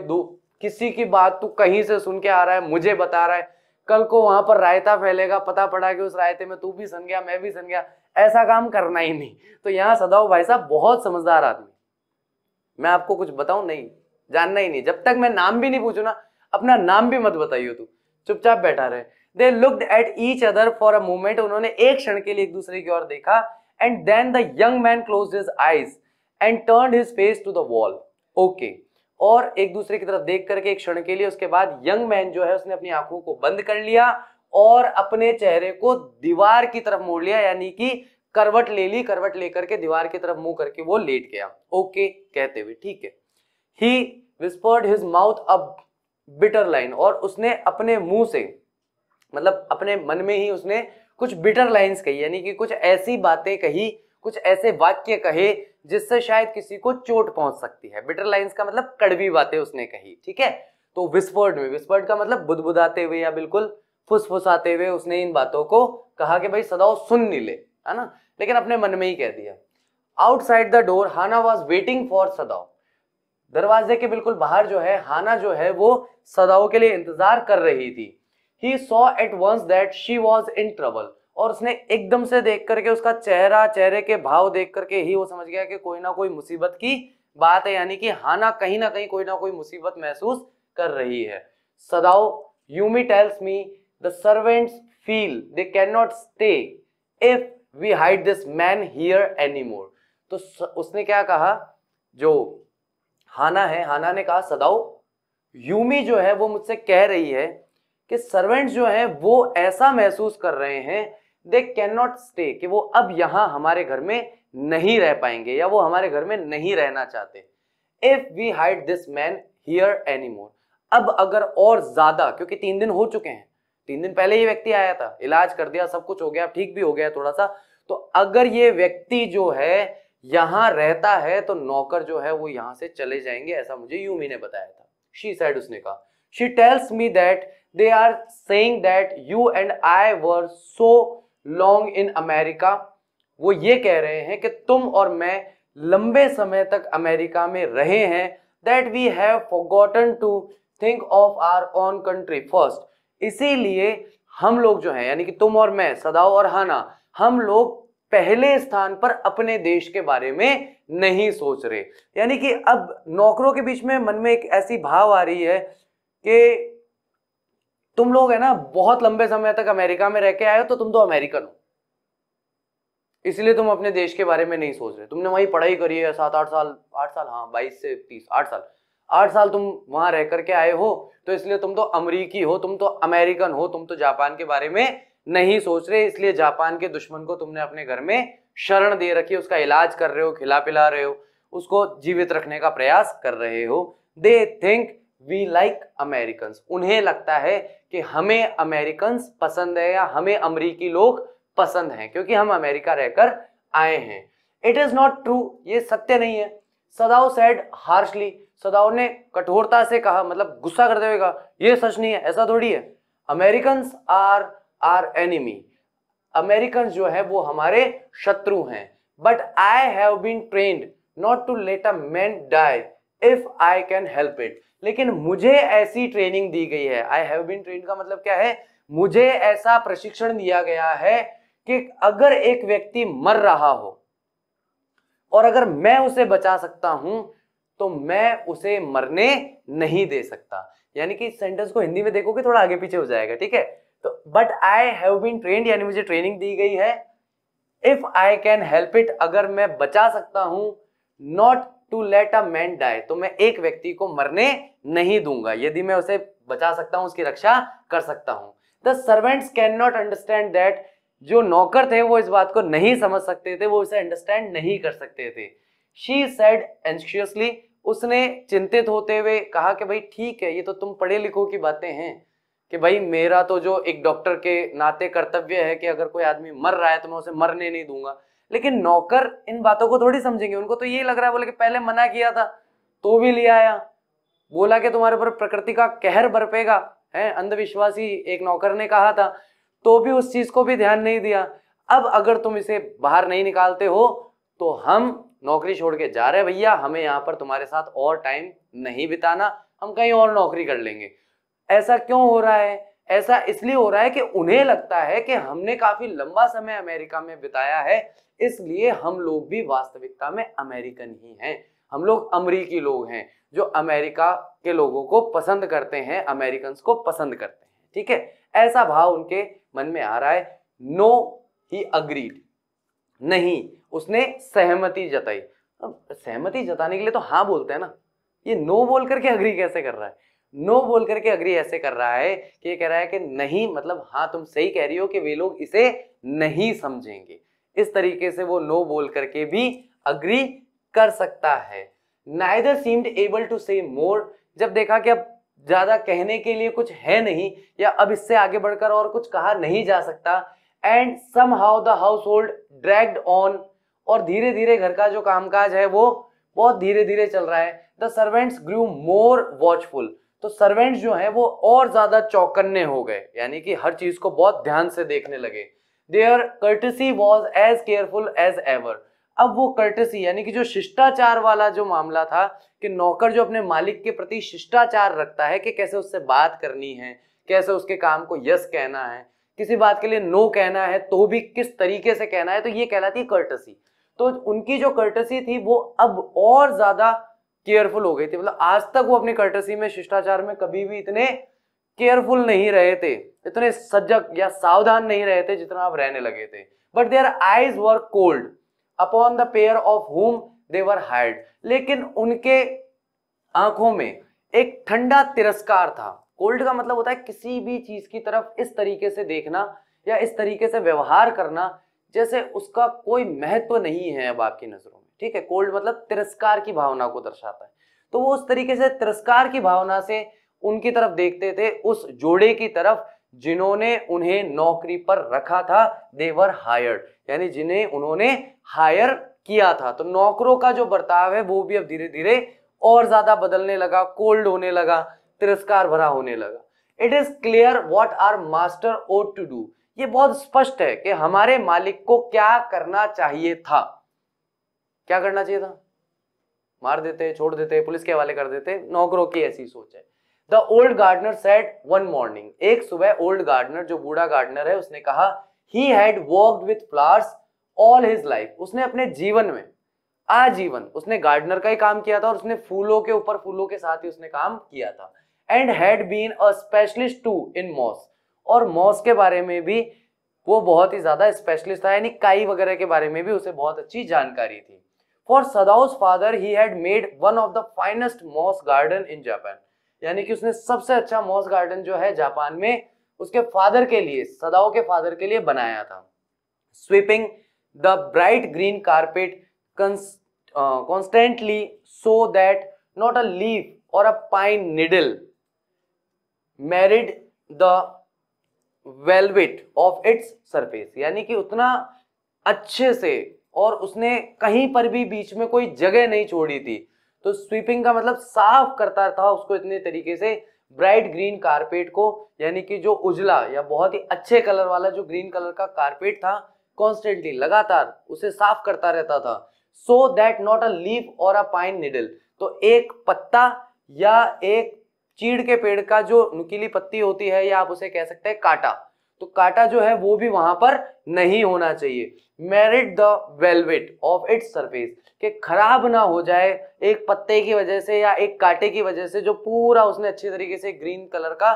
किसी की बात तू कहीं से सुन के आ रहा है, मुझे बता रहा है, कल को वहां पर रायता फैलेगा, पता पड़ा कि उस रायते में तू भी सन गया, मैं भी सन गया, ऐसा काम करना ही नहीं। तो यहाँ सदाओ भाई साहब बहुत समझदार आदमी, मैं आपको कुछ बताऊं नहीं, जानना ही नहीं, जब तक मैं नाम भी नहीं पूछू ना, अपना नाम भी मत बताइयो, तू चुपचाप बैठा रहे। They looked at each other for a moment, उन्होंने एक क्षण के लिए एक दूसरे की ओर देखा, and then the young man closed his eyes and turned his face to the wall. Okay, और एक दूसरे की तरफ देख करके एक क्षण के लिए, उसके बाद यंग मैन जो है उसने अपनी आंखों को बंद कर लिया और अपने चेहरे को दीवार की तरफ मोड़ लिया, यानी कि करवट ले ली, करवट लेकर के दीवार की तरफ मुंह करके वो लेट गया, ओके कहते हुए, ठीक है। He whispered his mouth a bitter line, और उसने अपने मुंह से, मतलब अपने मन में ही उसने कुछ बिटर लाइंस कही, यानी कि कुछ ऐसी बातें कही, कुछ ऐसे वाक्य कहे जिससे शायद किसी को चोट पहुंच सकती है। बिटर लाइंस का मतलब कड़वी बातें उसने कही, ठीक है। तो विस्पर्ड में, विस्पर्ड का मतलब बुदबुदाते हुए या बिल्कुल फुसफुसाते हुए उसने इन बातों को कहा कि भाई सदाओ सुन नहीं ले, है ना, लेकिन अपने मन में ही कह दिया। Outside the door Hana was waiting for Sadao, दरवाजे के बिल्कुल बाहर जो है हाना जो है वो सदाओ के लिए इंतजार कर रही थी। He saw at once that she was in trouble, और उसने एकदम से देख करके उसका चेहरा, चेहरे के भाव देख करके ही वो समझ गया कि कोई ना कोई मुसीबत की बात है, यानी कि हाना कहीं ना कहीं कोई ना कोई मुसीबत महसूस कर रही है। Sadao Yumi tells me the servants feel they can not stay if we hide this man here anymore. तो उसने क्या कहा, जो हाना है, हाना ने कहा सदाओ यूमी जो है वो मुझसे कह रही है कि सर्वेंट्स जो हैं वो ऐसा महसूस कर रहे हैं दे कैन नॉट स्टे, कि वो अब यहाँ हमारे घर में नहीं रह पाएंगे या वो हमारे घर में नहीं रहना चाहते। If we hide this man here anymore, अब अगर और ज्यादा, क्योंकि 3 दिन हो चुके हैं, 3 दिन पहले ये व्यक्ति आया था, इलाज कर दिया, सब कुछ हो गया, ठीक भी हो गया थोड़ा सा, तो अगर ये व्यक्ति जो है यहां रहता है तो नौकर जो है वो यहां से चले जाएंगे, ऐसा मुझे यूमी ने बताया था। शी सेड, उसने कहा, she tells me that they are saying that you and I were so long in America, वो ये कह रहे हैं कि तुम और मैं लंबे समय तक अमेरिका में रहे हैं, that we have forgotten to think of our own country first, इसीलिए हम लोग जो हैं, यानी कि तुम और मैं, सदाओ और हाना, हम लोग पहले स्थान पर अपने देश के बारे में नहीं सोच रहे। यानी कि अब नौकरों के बीच में मन में एक ऐसी भाव आ रही है कि तुम लोग है ना बहुत लंबे समय तक अमेरिका में रह के आए हो, तो तुम तो अमेरिकन हो, इसलिए तुम अपने देश के बारे में नहीं सोच रहे। तुमने वहीं पढ़ाई करी है 7-8 साल, 8 साल, हाँ 22 से 30, 8 साल तुम वहां रह करके आए हो, तो इसलिए तुम तो अमरीकी हो, तुम तो अमेरिकन हो, तुम तो जापान के बारे में नहीं सोच रहे, इसलिए जापान के दुश्मन को तुमने अपने घर में शरण दे रखी है, उसका इलाज कर रहे हो, खिला पिला रहे हो, उसको जीवित रखने का प्रयास कर रहे हो। They think we like Americans, उन्हें लगता है कि हमें अमेरिकन्स पसंद है या हमें अमरीकी लोग पसंद हैं क्योंकि हम अमेरिका रहकर आए हैं। इट इज नॉट ट्रू, ये सत्य नहीं है। सदाओ सेड हार्शली, सदाओ ने कठोरता से कहा, मतलब गुस्सा करते हुए कहा, ये सच नहीं है, ऐसा थोड़ी है। Americans are are enemy, American जो है वो हमारे शत्रु हैं। But I have been trained not to let a man die if I can help it, लेकिन मुझे ऐसी ट्रेनिंग दी गई है। आई हैव बीन ट्रेन्ड का मतलब क्या है, मुझे ऐसा प्रशिक्षण दिया गया है कि अगर एक व्यक्ति मर रहा हो और अगर मैं उसे बचा सकता हूं तो मैं उसे मरने नहीं दे सकता। यानी कि इस सेंटेंस को हिंदी में देखोगे थोड़ा आगे पीछे हो जाएगा, ठीक है। तो but I have been trained, यानी मुझे ट्रेनिंग दी गई है, if I can help it, अगर मैं बचा सकता हूं, not to let a man die, तो मैं एक व्यक्ति को मरने नहीं दूंगा, यदि मैं उसे बचा सकता हूं, उसकी रक्षा कर सकता हूं। The servants can not understand that, जो नौकर थे वो इस बात को नहीं समझ सकते थे, वो इसे अंडरस्टैंड नहीं कर सकते थे। शी सेड एंशियसली, उसने चिंतित होते हुए कहा कि भाई ठीक है, ये तो तुम पढ़े लिखो की बातें हैं कि भाई मेरा तो जो एक डॉक्टर के नाते कर्तव्य है कि अगर कोई आदमी मर रहा है तो मैं उसे मरने नहीं दूंगा। लेकिन नौकर इन बातों को थोड़ी समझेंगे, उनको तो यही लग रहा है, बोले कि पहले मना किया था तो भी ले आया, बोला कि तुम्हारे ऊपर प्रकृति का कहर बरपेगा, है अंधविश्वासी एक नौकर ने कहा था, तो भी उस चीज को भी ध्यान नहीं दिया। अब अगर तुम इसे बाहर नहीं निकालते हो तो हम नौकरी छोड़ के जा रहे हैं भैया, हमें यहाँ पर तुम्हारे साथ और टाइम नहीं बिताना, हम कहीं और नौकरी कर लेंगे। ऐसा क्यों हो रहा है? ऐसा इसलिए हो रहा है कि उन्हें लगता है कि हमने काफी लंबा समय अमेरिका में बिताया है, इसलिए हम लोग भी वास्तविकता में अमेरिकन ही हैं, हम लोग अमरीकी लोग हैं जो अमेरिका के लोगों को पसंद करते हैं, अमेरिकन को पसंद करते हैं, ठीक है। ऐसा भाव उनके मन में आ रहा है। नो ही अग्रीड, नहीं, उसने सहमति जताई। अब सहमति जताने के लिए तो हाँ बोलते हैं ना, ये नो बोल करके अग्री कैसे कर रहा है? नो बोल करके अग्री ऐसे कर रहा है कि ये कह रहा है कि नहीं, मतलब हाँ तुम सही कह रही हो कि वे लोग इसे नहीं समझेंगे, इस तरीके से वो नो बोल करके भी अग्री कर सकता है। Neither seemed able to say more, जब देखा कि अब ज्यादा कहने के लिए कुछ है नहीं या अब इससे आगे बढ़कर और कुछ कहा नहीं जा सकता, and somehow the household dragged on, और धीरे धीरे घर का जो कामकाज है वो बहुत धीरे धीरे चल रहा है। The servants grew more watchful, तो सर्वेंट्स जो है वो और ज्यादा चौकन्ने हो गए, यानी कि हर चीज को बहुत ध्यान से देखने लगे। Their courtesy was as careful as ever, अब वो कर्टसी यानी कि जो शिष्टाचार वाला जो मामला था कि नौकर जो अपने मालिक के प्रति शिष्टाचार रखता है कि कैसे उससे बात करनी है, कैसे उसके काम को यस कहना है, किसी बात के लिए नो कहना है तो भी किस तरीके से कहना है, तो ये कहलाती है कर्टसी। तो उनकी जो कर्टसी थी वो अब और ज्यादा केयरफुल हो गई थी, मतलब आज तक वो अपनी कर्टसी में, शिष्टाचार में कभी भी इतने केयरफुल नहीं रहे थे, इतने सजग या सावधान नहीं रहे थे जितना अब रहने लगे थे। But their eyes were cold upon the pair of whom they were hired, लेकिन उनके आंखों में एक ठंडा तिरस्कार था। कोल्ड का मतलब होता है किसी भी चीज की तरफ इस तरीके से देखना या इस तरीके से व्यवहार करना जैसे उसका कोई महत्व नहीं है अब आपकी नजरों में, ठीक है। कोल्ड मतलब तिरस्कार की भावना को दर्शाता है। तो वो उस तरीके से तिरस्कार की भावना से उनकी तरफ देखते थे, उस जोड़े की तरफ जिन्होंने उन्हें नौकरी पर रखा था। दे वर हायर्ड, यानी जिन्हें उन्होंने हायर किया था। तो नौकरों का जो बर्ताव है वो भी अब धीरे धीरे और ज्यादा बदलने लगा, कोल्ड होने लगा, तिरस्कार भरा होने लगा। It is clear what our master ought to do, ये बहुत स्पष्ट है कि हमारे मालिक को क्या करना चाहिए था। क्या करना चाहिए था? मार देते, छोड़ देते, पुलिस के हवाले कर देते। नौकरों की ऐसी सोच है। The old gardener said one morning, एक सुबह ओल्ड गार्डनर, जो बूढ़ा गार्डनर है, उसने कहा he had worked with flowers all his life, उसने अपने जीवन में आजीवन उसने गार्डनर का ही काम किया था और उसने फूलों के ऊपर, फूलों के साथ ही उसने काम किया था। And had been a specialist too in moss, और मॉस के बारे में भी वो बहुत ही ज्यादा स्पेशलिस्ट था, यानी काई वगैरह के बारे में भी उसे बहुत अच्छी जानकारी थी। For Sadao's father he had made one of the finest moss garden in Japan, यानी कि उसने सबसे अच्छा मॉस गार्डन जो है जापान में उसके फादर के लिए, सदाओ के फादर के लिए बनाया था। Sweeping the bright green carpet constantly so that not a leaf or a pine needle marred the velvet of its surface, यानी कि उतना अच्छे से, और उसने कहीं पर भी बीच में कोई जगह नहीं छोड़ी थी। तो स्वीपिंग का मतलब साफ करता था उसको इतने तरीके से, ब्राइट ग्रीन कारपेट को, यानी कि जो उजला या बहुत ही अच्छे कलर वाला जो ग्रीन कलर का कारपेट था, कॉन्स्टेंटली लगातार उसे साफ करता रहता था। so that not a leaf or a pine needle, तो एक पत्ता या एक चीड़ के पेड़ का जो नुकीली पत्ती होती है, या आप उसे कह सकते हैं कांटा, तो कांटा जो है वो भी वहां पर नहीं होना चाहिए। Merit the velvet of its surface, कि खराब ना हो जाए एक पत्ते की वजह से या एक कांटे की वजह से, जो पूरा उसने अच्छी तरीके से ग्रीन कलर का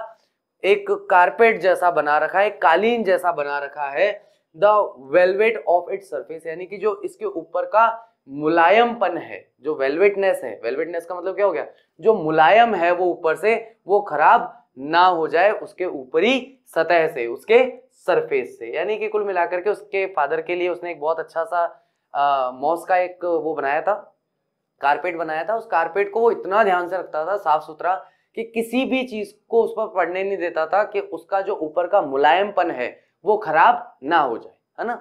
एक कारपेट जैसा बना रखा है, कालीन जैसा बना रखा है। The velvet of its surface, यानी कि जो इसके ऊपर का मुलायमपन है, जो वेलवेटनेस है, वेलवेटनेस का मतलब क्या हो गया, जो मुलायम है वो ऊपर से, वो खराब ना हो जाए उसके ऊपरी सतह से, उसके सरफेस से। यानी कि कुल मिलाकर के उसके फादर के लिए उसने एक बहुत अच्छा सा मॉस का एक वो बनाया था, कारपेट बनाया था। उस कारपेट को वो इतना ध्यान से रखता था, साफ सुथरा, कि किसी भी चीज को उस पर पड़ने नहीं देता था, कि उसका जो ऊपर का मुलायमपन है वो खराब ना हो जाए, है ना।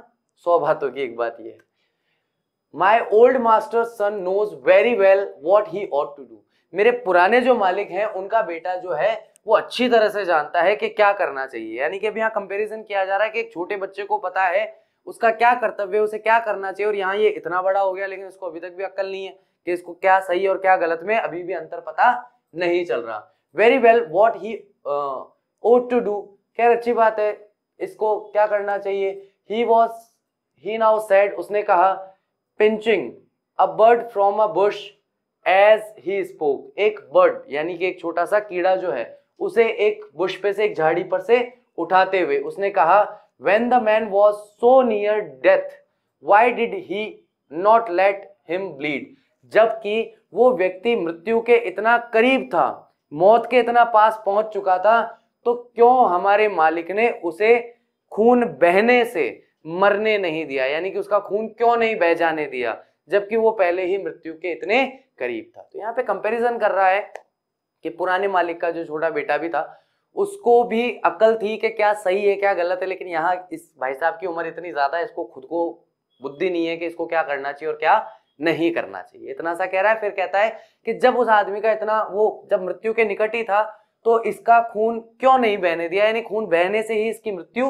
100 बातों की एक बात ये है। My old master son knows very well what he ought to do, मेरे पुराने जो मालिक हैं उनका बेटा जो है वो अच्छी तरह से जानता है कि क्या करना चाहिए। यानी कि अब यहाँ कंपैरिजन किया जा रहा है कि एक छोटे बच्चे को पता है उसका क्या कर्तव्य है, उसे क्या करना चाहिए, और यहाँ ये इतना बड़ा हो गया लेकिन इसको अभी तक भी अक्ल नहीं है कि इसको क्या सही और क्या गलत में अभी भी अंतर पता नहीं चल रहा। Very well what he ought to do, खैर अच्छी बात है, इसको क्या करना चाहिए। ही नाउ सेड, उसने कहा, pinching a bird from a bush as he spoke, एक बर्ड यानी कि एक छोटा सा कीड़ा जो है उसे एक बुश पे से, एक झाड़ी पर से उठाते हुए उसने कहा, when the man was so near death why did he not let him bleed, जबकि वो व्यक्ति मृत्यु के इतना करीब था, मौत के इतना पास पहुंच चुका था, तो क्यों हमारे मालिक ने उसे खून बहने से मरने नहीं दिया, यानी कि उसका खून क्यों नहीं बह जाने दिया, जबकि वो पहले ही मृत्यु के इतने करीब था। तो यहाँ पे कंपैरिजन कर रहा है कि पुराने मालिक का जो छोटा बेटा भी था उसको भी अकल थी कि क्या सही है क्या गलत है, लेकिन यहाँ इस भाई साहब की उम्र इतनी ज्यादा है, इसको खुद को बुद्धि नहीं है कि इसको क्या करना चाहिए और क्या नहीं करना चाहिए। इतना सा कह रहा है, फिर कहता है कि जब उस आदमी का इतना, वो जब मृत्यु के निकट ही था, तो इसका खून क्यों नहीं बहने दिया, यानी खून बहने से ही इसकी मृत्यु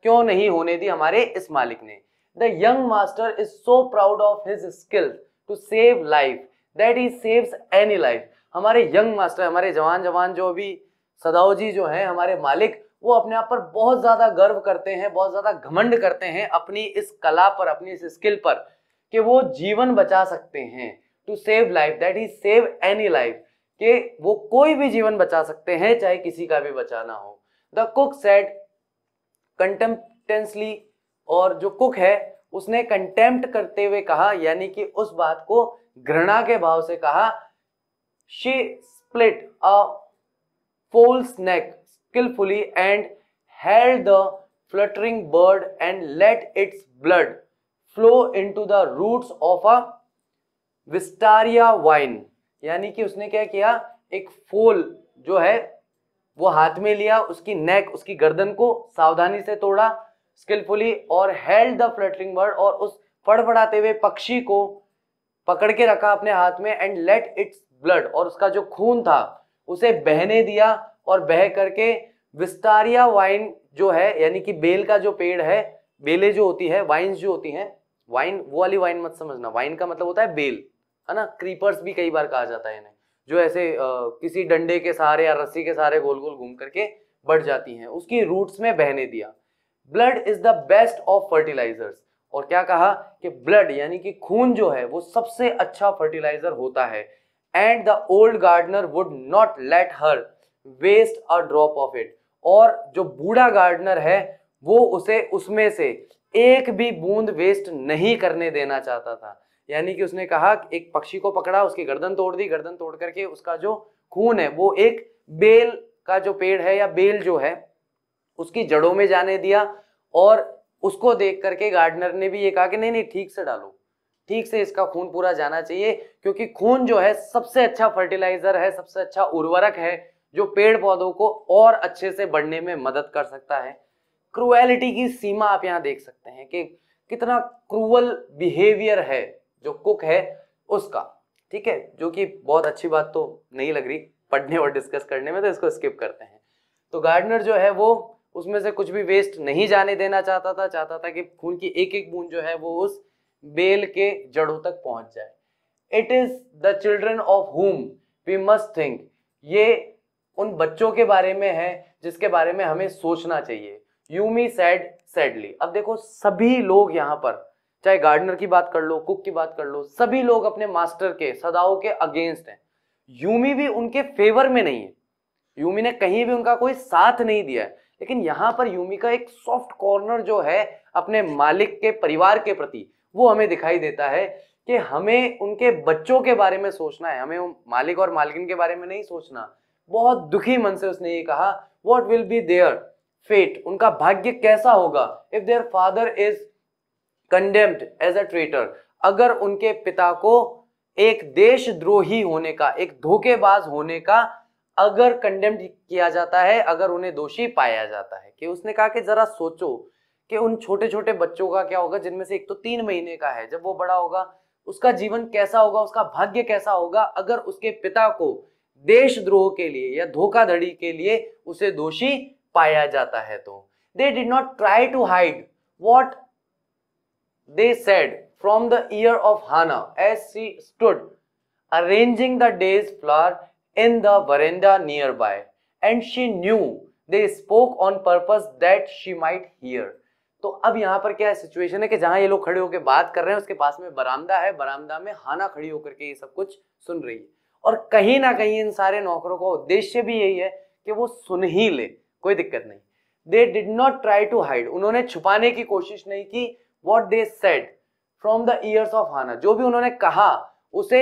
क्यों नहीं होने दी हमारे इस मालिक ने। The young master is so proud of his skill to save life that he saves any life, हमारे यंग मास्टर, हमारे जवान जो भी सदाओ जी जो हैं हमारे मालिक, वो अपने आप पर बहुत ज्यादा गर्व करते हैं, बहुत ज्यादा घमंड करते हैं अपनी इस कला पर, अपनी इस स्किल पर, कि वो जीवन बचा सकते हैं। To save life that he save any life, कि वो कोई भी जीवन बचा सकते हैं चाहे किसी का भी बचाना हो। द कुक सेड कंटेम्प्टेंसली, और जो कुक है उसने कंटेम्प्ट करते हुए कहा, यानी कि उस बात को घृणा के भाव से कहा, she split a foal's neck skillfully and held the fluttering bird and let its blood flow into the roots of a wisteria vine. यानी कि उसने क्या किया, एक फूल जो है वो हाथ में लिया, उसकी नेक, उसकी गर्दन को सावधानी से तोड़ा स्किलफुली, और हेल्ड द फ्लटरिंग बर्ड, और उस फड़फड़ाते हुए पक्षी को पकड़ के रखा अपने हाथ में, एंड लेट इट्स ब्लड, और उसका जो खून था उसे बहने दिया, और बह करके विस्टारिया वाइन जो है, यानी कि बेल का जो पेड़ है, बेलें जो होती है, वाइन्स जो होती हैं, वाइन वो वाली वाइन मत समझना, वाइन का मतलब होता है बेल, है ना, क्रीपर्स भी कई बार कहा जाता है इन्हें, जो ऐसे किसी डंडे के सहारे या रस्सी के सहारे गोल गोल घूम करके बढ़ जाती हैं, उसकी रूट्स में बहने दिया। Blood is the best of fertilizers, और क्या कहा कि ब्लड यानी कि खून जो है वो सबसे अच्छा फर्टिलाइजर होता है, and the old gardener would not let her waste a drop of it, और जो बूढ़ा गार्डनर है वो उसे उसमें से एक भी बूंद वेस्ट नहीं करने देना चाहता था। यानी कि उसने कहा एक पक्षी को पकड़ा, उसकी गर्दन तोड़ दी, गर्दन तोड़ करके उसका जो खून है वो एक बेल का जो पेड़ है या बेल जो है उसकी जड़ों में जाने दिया, और उसको देख करके गार्डनर ने भी ये कहा कि नहीं नहीं ठीक से डालो, ठीक से इसका खून पूरा जाना चाहिए, क्योंकि खून जो है सबसे अच्छा फर्टिलाइजर है, सबसे अच्छा उर्वरक है जो पेड़ पौधों को और अच्छे से बढ़ने में मदद कर सकता है। क्रूएलिटी की सीमा आप यहाँ देख सकते हैं कि कितना क्रूअल बिहेवियर है जो कुक है उसका, ठीक है, जो कि बहुत अच्छी बात तो नहीं लग रही पढ़ने और डिस्कस करने में, तो इसको स्किप करते हैं। तो गार्डनर जो है वो उसमें से कुछ भी वेस्ट नहीं जाने देना चाहता था कि खून की एक एक बूंद जो है वो उस बेल के जड़ों तक पहुंच जाए। It is the children of whom we must think, ये उन बच्चों के बारे में है जिसके बारे में हमें सोचना चाहिए। Yumi sad sadly. अब देखो सभी लोग यहाँ पर, चाहे गार्डनर की बात कर लो, कुक की बात कर लो, सभी लोग अपने मास्टर के, सदाओं के अगेंस्ट हैं। यूमी भी उनके फेवर में नहीं है, यूमी ने कहीं भी उनका कोई साथ नहीं दिया है, लेकिन यहाँ पर यूमी का एक सॉफ्ट कॉर्नर जो है अपने मालिक के परिवार के प्रति वो हमें दिखाई देता है कि हमें उनके बच्चों के बारे में सोचना है, हमें मालिक और मालकिन के बारे में नहीं सोचना। बहुत दुखी मन से उसने ये कहा, what will be their fate, उनका भाग्य कैसा होगा, if their father is condemned as a traitor, अगर उनके पिता को एक देशद्रोही होने का, एक धोखेबाज होने का अगर कंडेम्ड किया जाता है, अगर उन्हें दोषी पाया जाता है। कि उसने कहा कि जरा सोचो कि उन छोटे छोटे बच्चों का क्या होगा, जिनमें से एक तो 3 महीने का है, जब वो बड़ा होगा उसका जीवन कैसा होगा, उसका भाग्य कैसा होगा अगर उसके पिता को देशद्रोह के लिए या धोखाधड़ी के लिए उसे दोषी पाया जाता है। तो they did not try to hide what they said from the ear of Hannah as she stood arranging the day's flower in the veranda nearby, and she knew they spoke on purpose that she might hear. तो अब यहाँ पर क्या situation है कि जहां ये लोग खड़े होकर बात कर रहे हैं उसके पास में बरामदा है, बरामदा में हाना खड़ी होकर के ये सब कुछ सुन रही है, और कहीं ना कहीं इन सारे नौकरों का उद्देश्य भी यही है कि वो सुन ही ले, कोई दिक्कत नहीं। They did not try to hide, उन्होंने छुपाने की कोशिश नहीं की। What they said from the ears of Hannah, जो भी उन्होंने कहा उसे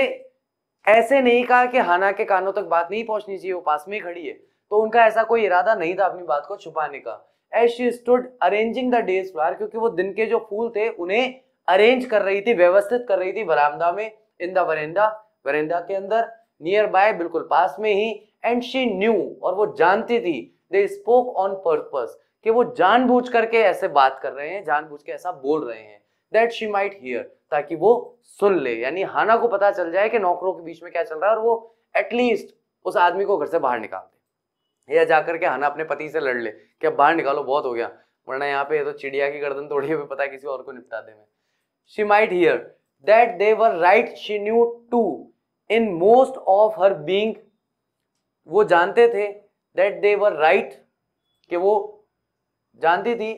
ऐसे नहीं कहा कि हाना के कानों तक बात नहीं पहुंचनी चाहिए, वो पास में ही खड़ी है, तो उनका ऐसा कोई इरादा नहीं था अपनी बात को छुपाने का। As she stood arranging the day's flower, क्योंकि वो दिन के जो फूल थे उन्हें अरेंज कर रही थी, व्यवस्थित कर रही थी बरामदा में, इन द वरेंडा, वरेंडा के अंदर, नियर बाय, बिल्कुल पास में ही, एंड शी न्यू, और वो जानती थी, दे स्पोक ऑन पर्पस, कि वो जानबूझ करके ऐसे बात कर रहे हैं, जानबूझ के ऐसा बोल रहे हैं, दैट शी माइट हियर, ताकि वो सुन ले, यानी हाना को पता चल जाए कि नौकरों के बीच में क्या चल रहा है, और वो एटलीस्ट उस आदमी को घर से बाहर निकाल दे, या जाकर के हाना अपने पति से लड़ ले कि अब बाहर निकालो, बहुत हो गया, वरना यहाँ पे तो चिड़िया की गर्दन तोड़ी हुई, पता है किसी और को निपटा दे। मैं she might hear that they were right, she knew too in most of her being, वो जानते थे, दैट दे वर राइट, कि वो जानती थी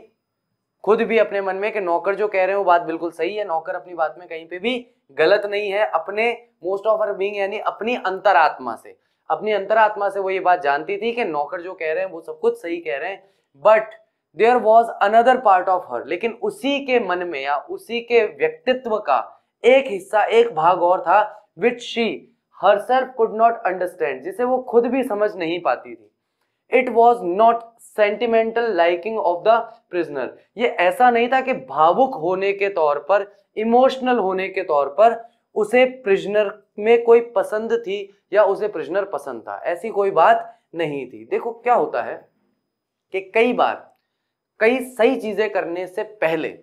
खुद भी अपने मन में कि नौकर जो कह रहे हैं वो बात बिल्कुल सही है, नौकर अपनी बात में कहीं पे भी गलत नहीं है, अपने मोस्ट ऑफ हर बीइंग यानी अपनी अंतरात्मा से, अपनी अंतरात्मा से वो ये बात जानती थी कि नौकर जो कह रहे हैं वो सब कुछ सही कह रहे हैं। But there was another part of her, लेकिन उसी के मन में या उसी के व्यक्तित्व का एक हिस्सा, एक भाग और था, which she herself could not understand, जिसे वो खुद भी समझ नहीं पाती थी। It was not sentimental liking of the prisoner. ये ऐसा नहीं था कि भावुक होने के तौर पर, इमोशनल होने के तौर पर उसे प्रिजनर में कोई पसंद थी या उसे प्रिजनर पसंद था, ऐसी कोई बात नहीं थी। देखो क्या होता है कि कई बार कई सही चीजें करने से पहले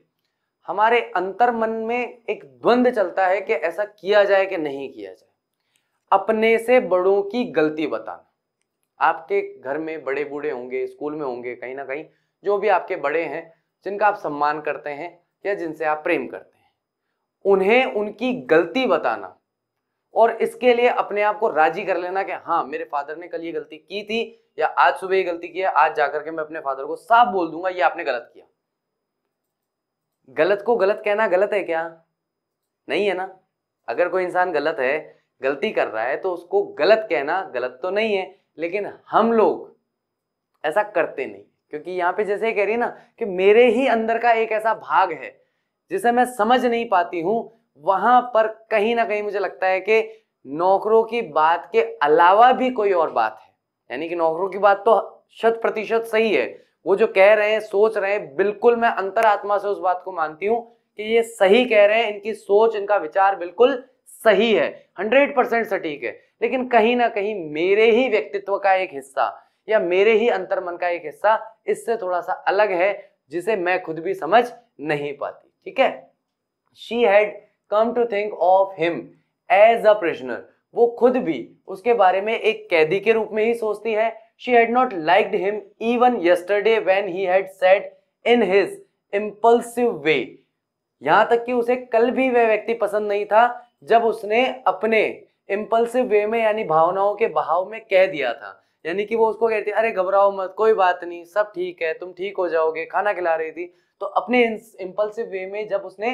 हमारे अंतर्मन में एक द्वंद्व चलता है कि ऐसा किया जाए कि नहीं किया जाए। अपने से बड़ों की गलती बताना। आपके घर में बड़े बूढ़े होंगे, स्कूल में होंगे, कहीं ना कहीं जो भी आपके बड़े हैं जिनका आप सम्मान करते हैं या जिनसे आप प्रेम करते हैं, उन्हें उनकी गलती बताना और इसके लिए अपने आप को राजी कर लेना कि हाँ मेरे फादर ने कल ये गलती की थी या आज सुबह ये गलती की है, आज जाकर के मैं अपने फादर को साफ बोल दूंगा ये आपने गलत किया। गलत को गलत कहना गलत है क्या? नहीं है ना। अगर कोई इंसान गलत है, गलती कर रहा है, तो उसको गलत कहना गलत तो नहीं है, लेकिन हम लोग ऐसा करते नहीं। क्योंकि यहाँ पे जैसे कह रही है ना कि मेरे ही अंदर का एक ऐसा भाग है जिसे मैं समझ नहीं पाती हूं, वहां पर कहीं ना कहीं मुझे लगता है कि नौकरों की बात के अलावा भी कोई और बात है। यानी कि नौकरों की बात तो 100% सही है, वो जो कह रहे हैं, सोच रहे हैं, बिल्कुल मैं अंतरात्मा से उस बात को मानती हूं कि ये सही कह रहे हैं, इनकी सोच, इनका विचार बिल्कुल सही है, 100% सटीक है। लेकिन कहीं ना कहीं मेरे ही व्यक्तित्व का एक हिस्सा या मेरे ही अंतर्मन का एक हिस्सा इससे थोड़ा सा अलग है, जिसे मैं खुद भी समझ नहीं पाती। ठीक है। She had come to think of him as a prisoner. वो खुद भी उसके बारे में एक कैदी के रूप में ही सोचती है। She had not liked him even yesterday when he had said in his impulsive way। यहां तक कि उसे कल भी वह व्यक्ति पसंद नहीं था जब उसने अपने impulsive way में यानी भावनाओं के बहाव में कह दिया था। यानी कि वो उसको कहती अरे घबराओ मत, कोई बात नहीं, सब ठीक है, तुम ठीक हो जाओगे, खाना खिला रही थी। तो अपने impulsive way में जब उसने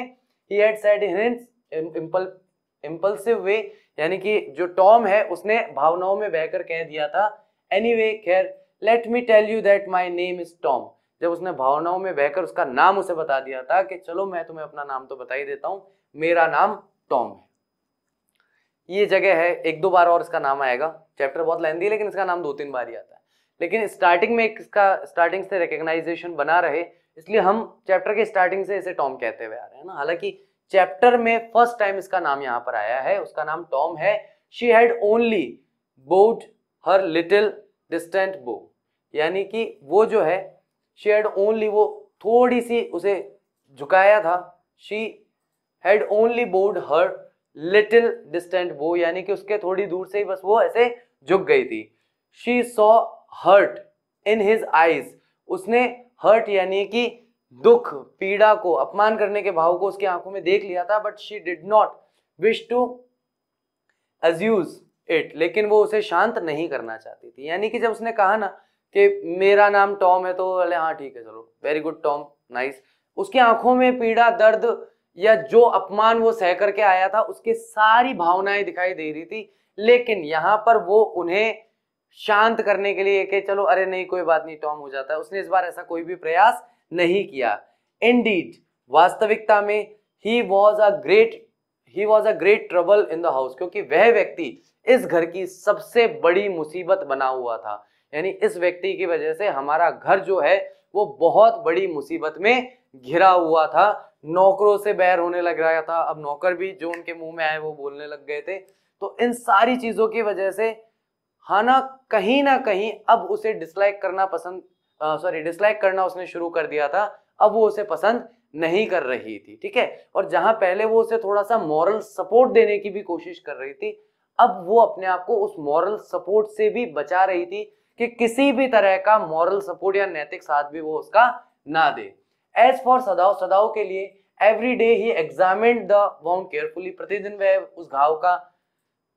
he had said in his impulsive way यानी कि जो टॉम है उसने भावनाओं में बहकर कह दिया था एनीवे खैर let me tell you that my name is Tom. जब उसने भावनाओं में बहकर उसका नाम उसे बता दिया था कि चलो मैं तुम्हें अपना नाम तो बता ही देता हूं, मेरा नाम टॉम है। ये जगह है, एक दो बार और इसका नाम आएगा, चैप्टर बहुत लेंथी है लेकिन इसका नाम 2-3 बार ही आता है। लेकिन स्टार्टिंग में इसका स्टार्टिंग से रिकग्नाइजेशन बना रहे इसलिए हम चैप्टर के स्टार्टिंग से इसे टॉम कहते हुए आ रहे हैं ना। हालांकि चैप्टर में फर्स्ट टाइम इसका नाम यहाँ पर आया है, उसका नाम टॉम है। She had only bowed her little distant bow, यानी कि वो जो है शी हैड ओनली, वो थोड़ी सी उसे झुकाया था। She had only bowed her little distant bow, यानी कि उसके थोड़ी दूर से ही बस वो ऐसे झुक गई थी। She saw hurt in his eyes, उसने हर्ट यानी कि दुख, पीड़ा को, अपमान करने के भाव को उसकी आंखों में देख लिया था। But she did not wish to accuse it, लेकिन वो उसे शांत नहीं करना चाहती थी। यानी कि जब उसने कहा ना कि मेरा नाम टॉम है, तो बोले हाँ ठीक है चलो वेरी गुड टॉम नाइस, उसकी आंखों में पीड़ा, दर्द या जो अपमान वो सह करके आया था उसकी सारी भावनाएं दिखाई दे रही थी। लेकिन यहाँ पर वो उन्हें शांत करने के लिए कि चलो अरे नहीं कोई बात नहीं टॉम हो जाता है, उसने इस बार ऐसा कोई भी प्रयास नहीं किया। इंडीड, वास्तविकता में ही was a great trouble in the house, क्योंकि वह व्यक्ति इस घर की सबसे बड़ी मुसीबत बना हुआ था। यानी इस व्यक्ति की वजह से हमारा घर जो है वो बहुत बड़ी मुसीबत में घिरा हुआ था। नौकरों से बैर होने लग रहा था, अब नौकर भी जो उनके मुंह में आए वो बोलने लग गए थे। तो इन सारी चीजों की वजह से हाना कहीं ना कहीं अब उसे डिसलाइक करना उसने शुरू कर दिया था। अब वो उसे पसंद नहीं कर रही थी। ठीक है। और जहां पहले वो उसे थोड़ा सा मॉरल सपोर्ट देने की भी कोशिश कर रही थी, अब वो अपने आप को उस मॉरल सपोर्ट से भी बचा रही थी कि किसी भी तरह का मॉरल सपोर्ट या नैतिक साथ भी वो उसका ना दे। एज फॉर सदाव, सदाव के लिए every day he examined the wound carefully, प्रतिदिन वह उस घाव का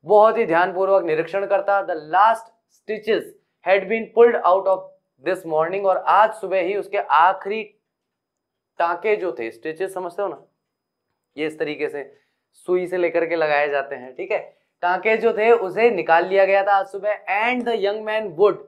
बहुत ही ध्यानपूर्वक निरीक्षण करता। The last stitches had been pulled out of this morning, और आज सुबह ही उसके आखिरी टांके जो थे, स्टिचेस समझते हो ना, ये इस तरीके से सुई से लेकर के लगाए जाते हैं। ठीक है। टांके जो थे उसे निकाल लिया गया था आज सुबह। And the young man would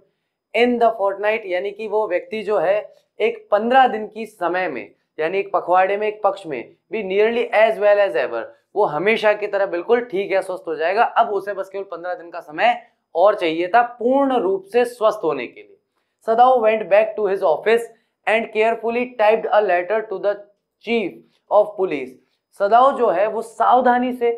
in the fortnight, यानी कि वो व्यक्ति जो है एक 15 दिन की समय में, यानी एक पखवाड़े में, एक पक्ष में भी nearly as well as ever, वो हमेशा की तरह बिल्कुल ठीक है, स्वस्थ हो जाएगा। अब उसे बस केवल 15 दिन का समय और चाहिए था पूर्ण रूप से स्वस्थ होने के लिए। Sadao went back to his office and carefully typed a letter to the chief of police. सदाओ जो है वो सावधानी से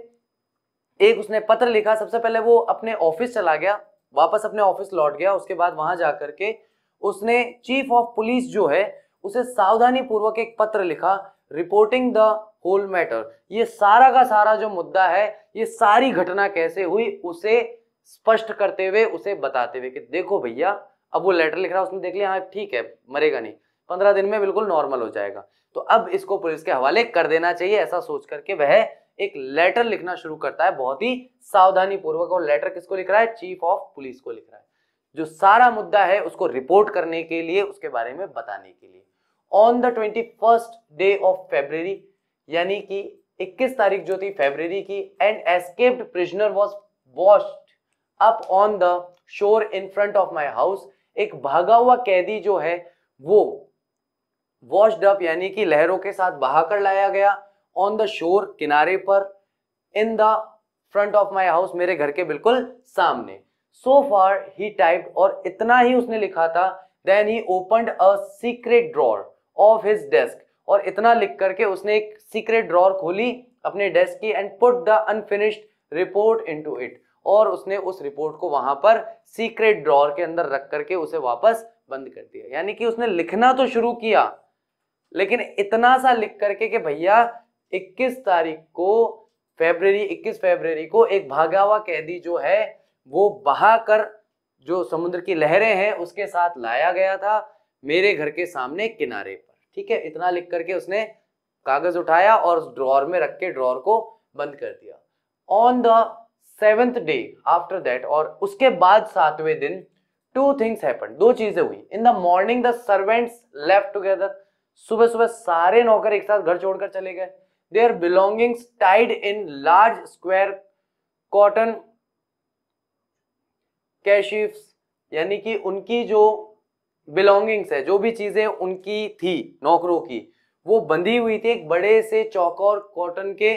एक उसने पत्र लिखा। सबसे पहले वो अपने ऑफिस चला गया, वापस अपने ऑफिस लौट गया। उसके बाद वहां जाकर के उसने चीफ ऑफ पुलिस जो है उसे सावधानी पूर्वक एक पत्र लिखा, रिपोर्टिंग द होल मैटर। ये सारा का सारा जो मुद्दा है, ये सारी घटना कैसे हुई उसे स्पष्ट करते हुए, उसे बताते हुए कि देखो भैया, अब वो लेटर लिख रहा है, उसने देख लिया हाँ ठीक है, मरेगा नहीं, 15 दिन में बिल्कुल नॉर्मल हो जाएगा, तो अब इसको पुलिस के हवाले कर देना चाहिए। ऐसा सोच करके वह एक लेटर लिखना शुरू करता है, बहुत ही सावधानी पूर्वक। और लेटर किसको लिख रहा है? चीफ ऑफ पुलिस को लिख रहा है, जो सारा मुद्दा है उसको रिपोर्ट करने के लिए, उसके बारे में बताने के लिए। On the 21st day of February, यानी कि 21 तारीख जो थी फेब्रुवरी की, an escaped prisoner was washed up on the shore in front of my house. एक भागा हुआ कैदी जो है वो वॉश्ड अप यानी कि लहरों के साथ बहाकर लाया गया, ऑन द शोर किनारे पर, in the front of my house मेरे घर के बिल्कुल सामने। सो फार ही टाइप्ड, और इतना ही उसने लिखा था, then he opened a secret drawer of his desk, और इतना लिख करके उसने एक सीक्रेट ड्रॉर खोली अपने डेस्क की, and put the unfinished report into it, और उसने उस रिपोर्ट को वहां पर सीक्रेट ड्रॉर के अंदर रख करके उसे वापस बंद कर दिया। यानी कि उसने लिखना तो शुरू किया, लेकिन इतना सा लिख करके कि भैया 21 तारीख को फेब्रुवरी 21 फरवरी को एक भागा हुआ कैदी जो है वो बहाकर जो समुद्र की लहरें हैं उसके साथ लाया गया था मेरे घर के सामने किनारे पर। ठीक है, इतना लिख करके उसने कागज उठाया और उस ड्रॉर में रख के ड्रॉर को बंद कर दिया। On the 7th day after that, और उसके बाद 7वें दिन, 2 थिंग्स हैपेंड, 2 चीजें हुई। In the morning the servants left together, सुबह सुबह सारे नौकर एक साथ घर छोड़कर चले गए। Their belongings tied in large square cotton kerchiefs, यानी कि उनकी जो बिलोंगिंग्स है, जो भी चीजें उनकी थी नौकरों की, वो बंधी हुई थी एक बड़े से चौकोर कॉटन के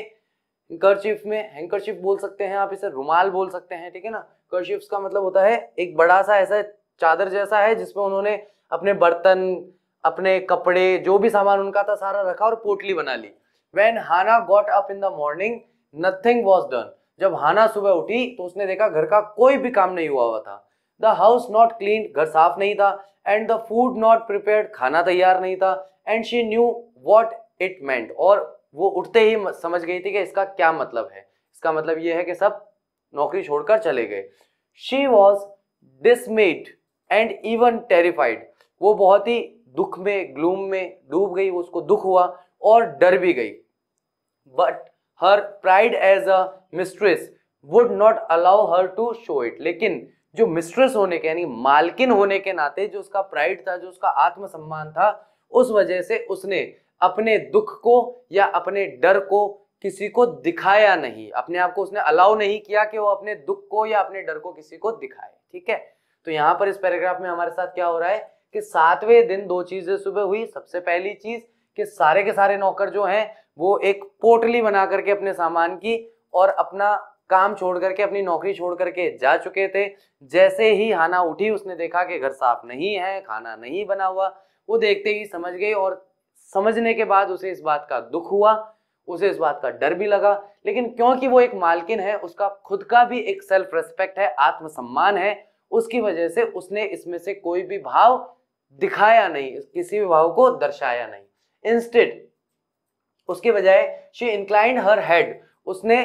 कर्चिफ में। हैंकरचिफ बोल सकते हैं आप इसे, रुमाल बोल सकते हैं, ठीक है ना। कर्चिफ्स का मतलब होता है एक बड़ा सा ऐसा चादर जैसा है जिसमें उन्होंने अपने बर्तन, अपने कपड़े, जो भी सामान उनका था सारा रखा और पोटली बना ली। When Hannah got up in the morning, nothing was done. जब हाना सुबह उठी तो उसने देखा घर का कोई भी काम नहीं हुआ था। The house not cleaned, घर साफ नहीं था, and the food not prepared, खाना तैयार नहीं था, and she knew what it meant, और वो उठते ही समझ गई थी कि इसका क्या मतलब है। इसका मतलब ये है कि सब नौकरी छोड़कर चले गए। She was dismayed and even terrified, वो बहुत ही दुख में, ग्लूम में डूब गई, उसको दुख हुआ और डर भी गई। But her pride as a mistress would not allow her to show it, लेकिन जो मिस्ट्रेस होने के यानी मालकिन होने के नाते जो उसका प्राइड था, जो उसका आत्मसम्मान था, उस वजह से उसने अपने दुख को या अपने डर को किसी को दिखाया नहीं, अपने आप को उसने अलाउ नहीं किया कि वो अपने दुख को या अपने डर को किसी को दिखाए। ठीक है, तो यहाँ पर इस पैराग्राफ में हमारे साथ क्या हो रहा है कि 7वें दिन 2 चीजें सुबह हुई। सबसे पहली चीज कि सारे के सारे नौकर जो हैं वो एक पोटली बना करके अपने सामान की और अपना काम छोड़ करके, अपनी नौकरी छोड़ करके जा चुके थे। जैसे ही हाना उठी उसने देखा कि घर साफ नहीं है, खाना नहीं बना हुआ, वो देखते ही समझ गई, और समझने के बाद उसे इस बात का दुख हुआ, उसे इस बात का डर भी लगा। लेकिन क्योंकि वो एक मालकिन है, उसका खुद का भी एक सेल्फ रेस्पेक्ट है, आत्मसम्मान है, उसकी वजह से उसने इसमें से कोई भी भाव दिखाया नहीं, किसी भी भाव को दर्शाया नहीं। इंस्टेड, उसके बजाय शी इंक्लाइंड हर हेड, उसने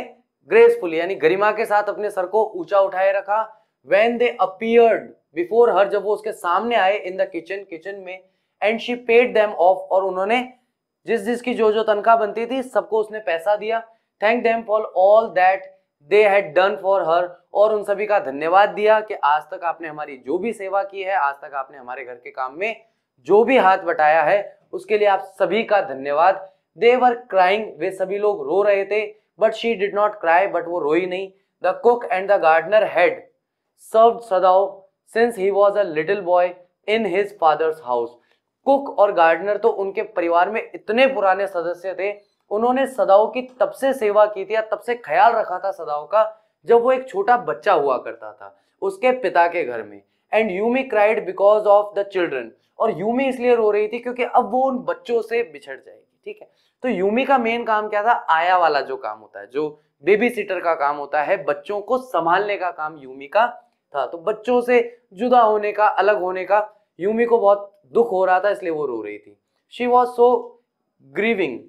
ग्रेसफुली यानी गरिमा के साथ अपने सर को ऊंचा उठाए रखा। When they appeared before her, जब वो उसके सामने आए, इन द किचन में, and she paid them of, और उन्होंने जिसकी जो तनख्वाह बनती थी सबको उसने पैसा दिया। Thank them for all that they had done for her, और उन सभी का धन्यवाद दिया कि आज तक आपने हमारी जो भी सेवा की है, आज तक आपने हमारे घर के काम में जो भी हाथ बटाया है, उसके लिए आप सभी का धन्यवाद। दे वर क्राइंग, वे सभी लोग रो रहे थे, but she did not cry, but वो रोई नहीं। The cook and the gardener had served Sadao since he was a little boy in his father's house. Cook और गार्डनर तो उनके परिवार में इतने पुराने सदस्य थे, उन्होंने सदाओ की तब से सेवा की थी, तब से ख्याल रखा था सदाओ का, जब वो एक छोटा बच्चा हुआ करता था उसके पिता के घर में। And Yumi cried because of the children, और यूमी इसलिए रो रही थी क्योंकि अब वो उन बच्चों से बिछड़ जाएगी। ठीक है, तो यूमी का मेन काम क्या था, आया वाला जो काम होता है, जो बेबी सिटर का काम होता है, बच्चों को संभालने का काम यूमी का था। तो बच्चों से जुदा होने का, अलग होने का यूमी को बहुत दुख हो रहा था, इसलिए वो रो रही थी। She was so grieving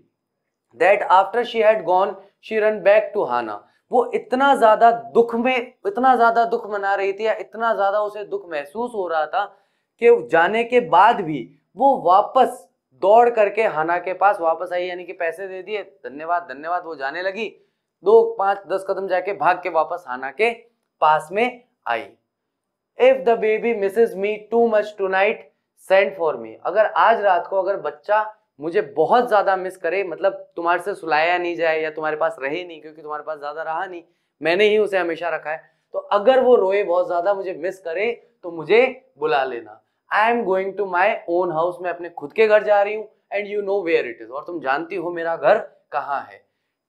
that after she had gone she ran back to Hana. वो इतना ज्यादा दुख में, इतना ज्यादा दुख मना रही थी, या इतना ज्यादा उसे दुख महसूस हो रहा था कि जाने के बाद भी वो वापस दौड़ करके हाना के पास वापस आई, यानी कि पैसे दे दिए, धन्यवाद धन्यवाद, वो जाने लगी, 2 5 10 कदम जाके भाग के वापस हाना के पास में आई। If the baby misses me too much tonight send for me. अगर आज रात को अगर बच्चा मुझे बहुत ज्यादा मिस करे, मतलब तुम्हारे से सुलाया नहीं जाए या तुम्हारे पास रहे नहीं, क्योंकि तुम्हारे पास ज्यादा रहा नहीं, मैंने ही उसे हमेशा रखा है, तो अगर वो रोए बहुत ज्यादा, मुझे मिस करे, तो मुझे बुला लेना। I am going to my own house, मैं अपने खुद के घर जा रही हूँ, and you know where it is, और तुम जानती हो मेरा घर कहाँ है।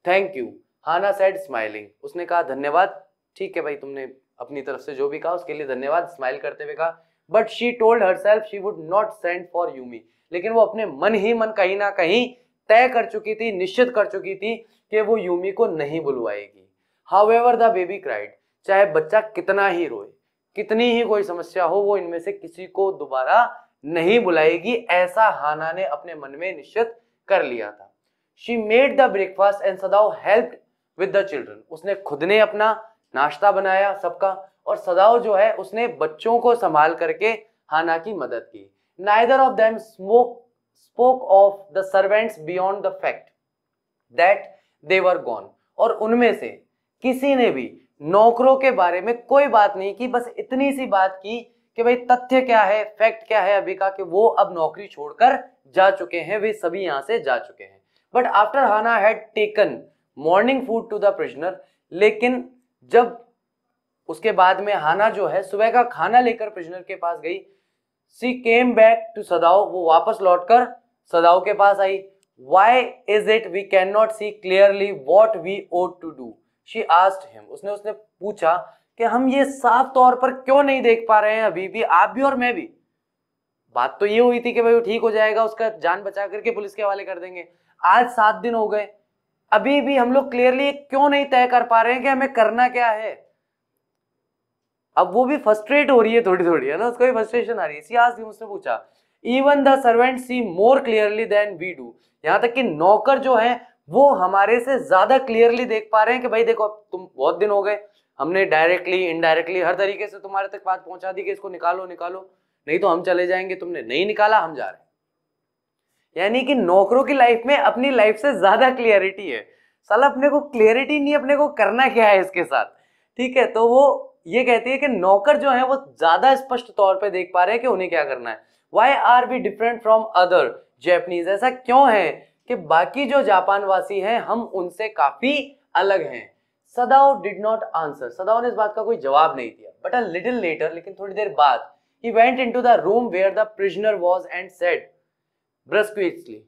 Thank you, Hana said smiling. उसने कहा धन्यवाद, ठीक है भाई, तुमने अपनी तरफ से जो भी कहा उसके लिए धन्यवाद, स्माइल करते हुए कहा। But she told herself she would not send for Yumi. लेकिन वो अपने मन ही मन कहीं ना कहीं तय कर चुकी थी, निश्चित कर चुकी थी कि वो यूमी को नहीं बुलवाएगी। हाउएवर द बेबी क्राइड, चाहे बच्चा कितना ही रोए, कितनी ही कोई समस्या हो, वो इनमें से किसी को दोबारा नहीं बुलाएगी, ऐसा हाना ने अपने मन में निश्चित कर लिया था। She made the breakfast and Sadao helped with the children. उसने खुद ने अपना नाश्ता बनाया सबका, और सदाओ जो है उसने बच्चों को संभाल करके हाना की मदद की। Neither of them spoke of the servants beyond the fact that they were gone। और उनमें से किसी ने भी नौकरों के बारे में कोई बात नहीं की, बस इतनी सी बात की कि भाई तथ्य क्या है, फैक्ट क्या है अभी का, कि वो अब नौकरी छोड़कर जा चुके हैं, वे सभी यहां से जा चुके हैं। But after Hana had taken morning food to the prisoner, लेकिन जब उसके बाद में हाना जो है सुबह का खाना लेकर प्रिजनर के पास गई, शी केम बैक टू सदाओ, वो वापस लौटकर सदाओ के पास आई। Why is it we cannot see clearly what we ought to do? She asked him। उसने पूछा कि हम ये साफ तौर पर क्यों नहीं देख पा रहे हैं अभी भी, आप भी और मैं भी। बात तो ये हुई थी कि भाई वो ठीक हो जाएगा, उसका जान बचा करके पुलिस के हवाले कर देंगे। आज 7 दिन हो गए, अभी भी हम लोग क्लियरली क्यों नहीं तय कर पा रहे हैं कि हमें करना क्या है। अब वो भी फ्रस्ट्रेट हो रही है थोड़ी थोड़ी, है ना, उसको भी फ्रस्ट्रेशन आ रही है। सी आस्क्ड हिम, उसने पूछा, even the servant see more clearly than we do. यहाँ तक कि नौकर जो है वो हमारे से ज्यादा क्लियरली देख पा रहे हैं कि भाई देखो तुम बहुत दिन हो गए, हमने डायरेक्टली इनडायरेक्टली हर तरीके से तुम्हारे तक बात पहुंचा दी कि इसको निकालो निकालो, नहीं तो हम चले जाएंगे, तुमने नहीं निकाला, हम जा रहे हैं। यानी कि नौकरों की लाइफ में अपनी लाइफ से ज्यादा क्लियरिटी है। साला अपने को क्लियरिटी नहीं, अपने को करना क्या है इसके साथ। ठीक है, तो वो ये कहती है कि नौकर जो है वो ज्यादा स्पष्ट तौर पे देख पा रहे हैं कि उन्हें क्या करना है। Why are we different from other Japanese? ऐसा क्यों है कि बाकी जो जापान वासी हैं हम उनसे काफी अलग हैं। सदाओ डिड नॉट आंसर, सदाओ ने इस बात का कोई जवाब नहीं दिया। बट अ लिटिल लेटर, लेकिन थोड़ी देर बाद, he went into the room where the prisoner was and said brusquely,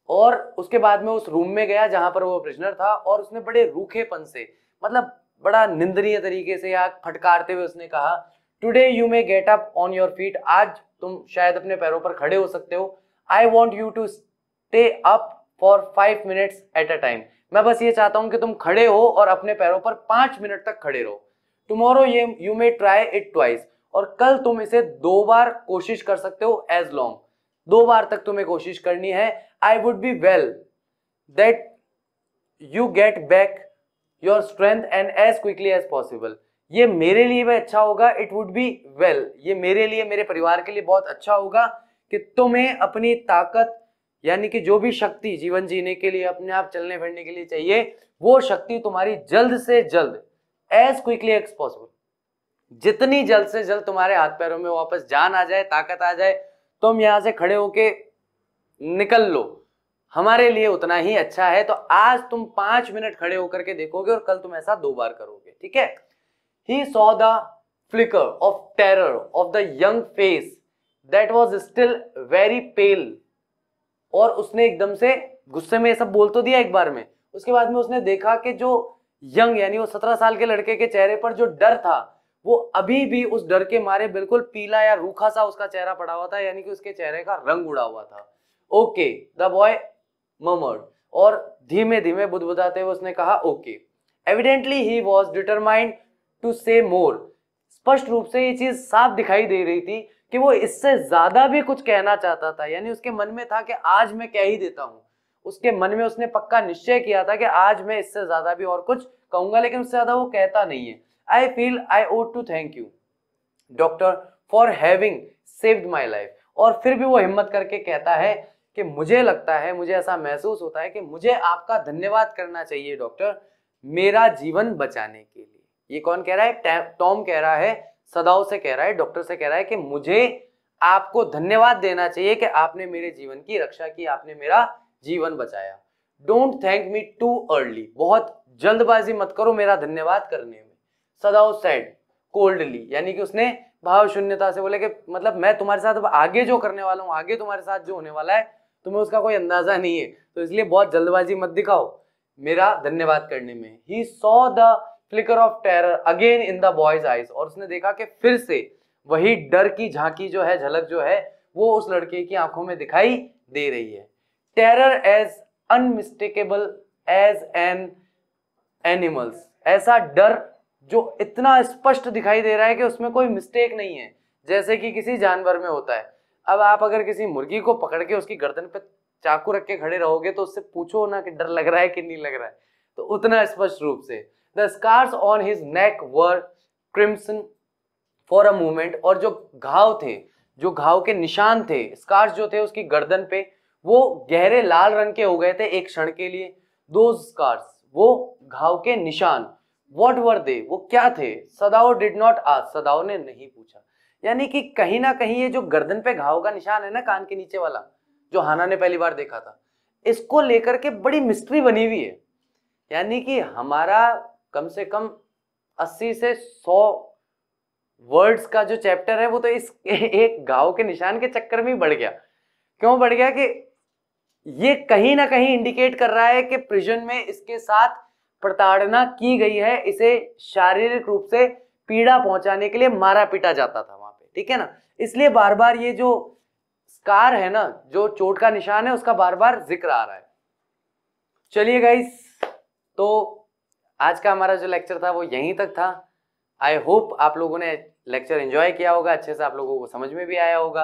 और उसके बाद में उस रूम में गया जहां पर वो प्रिजनर था, और उसने बड़े रूखेपन से, मतलब बड़ा निंदनीय तरीके से या फटकारते हुए उसने कहा, today you may get up on your feet, आज तुम शायद अपने पैरों पर खड़े हो सकते हो। I want you to stay up for 5 minutes at a time, मैं बस ये चाहता हूं कि तुम खड़े हो और अपने पैरों पर 5 मिनट तक खड़े रहो। Tomorrow you may try it twice, और कल तुम इसे 2 बार कोशिश कर सकते हो, एज लॉन्ग, 2 बार तक तुम्हें कोशिश करनी है। I would be well that you get back your strength and as quickly as possible, ये मेरे लिए भी अच्छा होगा। इट वुड बी वेल, ये मेरे लिए, मेरे परिवार के लिए बहुत अच्छा होगा कि तुम्हें अपनी ताकत, यानी कि जो भी शक्ति जीवन जीने के लिए, अपने आप चलने फिरने के लिए चाहिए, वो शक्ति तुम्हारी जल्द से जल्द, एज क्विकली एज पॉसिबल, जितनी जल्द से जल्द तुम्हारे हाथ पैरों में वापस जान आ जाए, ताकत आ जाए, तुम यहां से खड़े होके निकल लो, हमारे लिए उतना ही अच्छा है। तो आज तुम 5 मिनट खड़े होकर के देखोगे और कल तुम ऐसा 2 बार करोगे, ठीक है। He saw the flicker of terror of the young face that was still very pale, और उसने एकदम से गुस्से में सब बोल तो दिया एक बार में, उसके बाद में उसने देखा कि जो यंग, यानी वो 17 साल के लड़के के चेहरे पर जो डर था वो अभी भी उस डर के मारे बिल्कुल पीला या रूखा सा उसका चेहरा पड़ा हुआ था, यानी कि उसके चेहरे का रंग उड़ा हुआ था। ओके, द बॉय मर्मर्ड, और धीमे धीमे बुदबुदाते हुए उसने कहा okay. Evidently he was determined to say more. स्पष्ट रूप से ये चीज साफ दिखाई दे रही थी कि वो इससे ज्यादा भी कुछ कहना चाहता था, यानी उसके मन में था कि आज मैं कह ही देता हूं। उसके मन में उसने पक्का निश्चय किया था कि आज मैं इससे ज्यादा भी और कुछ कहूंगा, लेकिन उससे ज्यादा वो कहता नहीं है। I feel I ought to thank you doctor for having saved my life. और फिर भी वो हिम्मत करके कहता है कि मुझे लगता है, मुझे ऐसा महसूस होता है कि मुझे आपका धन्यवाद करना चाहिए डॉक्टर, मेरा जीवन बचाने के लिए। ये कौन कह रहा है? टॉम कह रहा है, सदाओ से कह रहा है, डॉक्टर से कह रहा है कि मुझे आपको धन्यवाद देना चाहिए कि आपने मेरे जीवन की रक्षा की, आपने मेरा जीवन बचाया। Don't thank me too early, बहुत जल्दबाजी मत करो मेरा धन्यवाद करने में। सदाओ सेड कोल्डली, यानी कि उसने भाव शून्यता से बोले कि मतलब मैं तुम्हारे साथ अब आगे जो करने वाला हूं, आगे तुम्हारे साथ जो होने वाला है तुम्हें उसका कोई अंदाजा नहीं है, तो इसलिए बहुत जल्दबाजी मत दिखाओ मेरा धन्यवाद करने में। He saw the flicker of terror again in the boy's eyes, और उसने देखा कि फिर से वही डर की झांकी जो है, झलक जो है, वो उस लड़के की आंखों में दिखाई दे रही है। Terror as unmistakable as an animal's, ऐसा डर जो इतना स्पष्ट दिखाई दे रहा है कि उसमें कोई मिस्टेक नहीं है, जैसे कि किसी जानवर में होता है। अब आप अगर किसी मुर्गी को पकड़ के उसकी गर्दन पे चाकू रख के खड़े रहोगे तो उससे पूछो ना कि डर लग रहा है कि नहीं लग रहा है, तो उतना स्पष्ट रूप से। The scars on his neck were crimson for a moment, और जो घाव थे, जो घाव के निशान थे, स्कार्स जो थे उसकी गर्दन पे, वो गहरे लाल रंग के हो गए थे एक क्षण के लिए। दोज स्कार्स, वो घाव के निशान, व्हाट वर दे, वो क्या थे? सदाओ डिड नॉट आस्क, सदाओ ने नहीं पूछा। यानी कि कहीं ना कहीं ये जो गर्दन पे घाव का निशान है ना, कान के नीचे वाला, जो हाना ने पहली बार देखा था, इसको लेकर के बड़ी मिस्ट्री बनी हुई है। यानी कि हमारा कम से कम 80 से 100 वर्ड्स का जो चैप्टर है वो तो इस एक घाव के निशान के चक्कर में ही बढ़ गया। क्यों बढ़ गया? कि ये कहीं ना कहीं इंडिकेट कर रहा है कि प्रिजन में इसके साथ प्रताड़ना की गई है, इसे शारीरिक रूप से पीड़ा पहुंचाने के लिए मारा पीटा जाता था वहां पे, ठीक है ना। इसलिए बार बार ये जो स्कार है ना, जो चोट का निशान है, उसका बार बार जिक्र आ रहा है। चलिए गाइस, तो आज का हमारा जो लेक्चर था वो यहीं तक था। आई होप आप लोगों ने लेक्चर एंजॉय किया होगा, अच्छे से आप लोगों को समझ में भी आया होगा।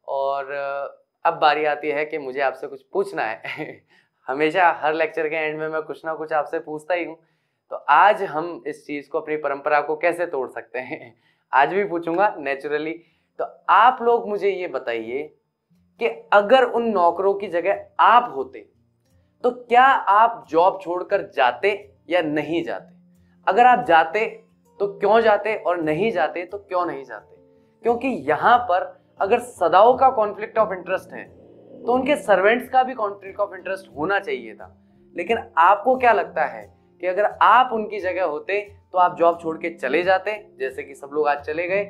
और अब बारी आती है कि मुझे आपसे कुछ पूछना है। हमेशा हर लेक्चर के एंड में मैं कुछ ना कुछ आपसे पूछता ही हूँ, तो आज हम इस चीज को, अपनी परंपरा को कैसे तोड़ सकते हैं, आज भी पूछूंगा नेचुरली। तो आप लोग मुझे ये बताइए कि अगर उन नौकरों की जगह आप होते तो क्या आप जॉब छोड़कर जाते या नहीं जाते? अगर आप जाते तो क्यों जाते, और नहीं जाते तो क्यों नहीं जाते? क्योंकि यहां पर अगर सदाओं का कॉन्फ्लिक्ट ऑफ इंटरेस्ट है तो उनके सर्वेंट्स का भी कॉन्फ्लिक्ट ऑफ इंटरेस्ट होना चाहिए था। लेकिन आपको क्या लगता है कि अगर आप उनकी जगह होते तो आप जॉब छोड़ के चले जाते, जैसे कि सब लोग आज चले गए,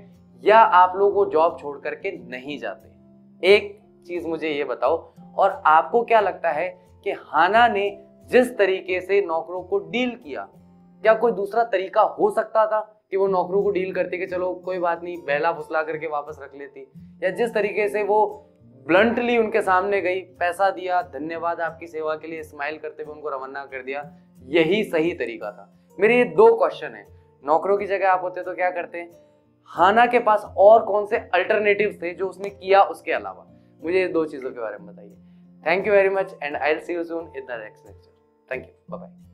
या आप लोग वो जॉब छोड़ करके नहीं जाते? एक चीज मुझे ये बताओ। और आपको क्या लगता है कि हाना ने जिस तरीके से नौकरों को डील किया, क्या कोई दूसरा तरीका हो सकता था कि वो नौकरों को डील करती कि चलो कोई बात नहीं, बहला फुसला करके वापस रख लेती? या जिस तरीके से वो ब्लंटली उनके सामने गई, पैसा दिया, धन्यवाद आपकी सेवा के लिए, स्माइल करते हुए उनको रवाना कर दिया, यही सही तरीका था? मेरे ये दो क्वेश्चन है। नौकरों की जगह आप होते तो क्या करते? हाना के पास और कौन से अल्टरनेटिव थे जो उसने किया उसके अलावा? मुझे ये दो चीजों के बारे में बताइए। Thank you very much and I will see you soon in the next lecture. Thank you, bye bye.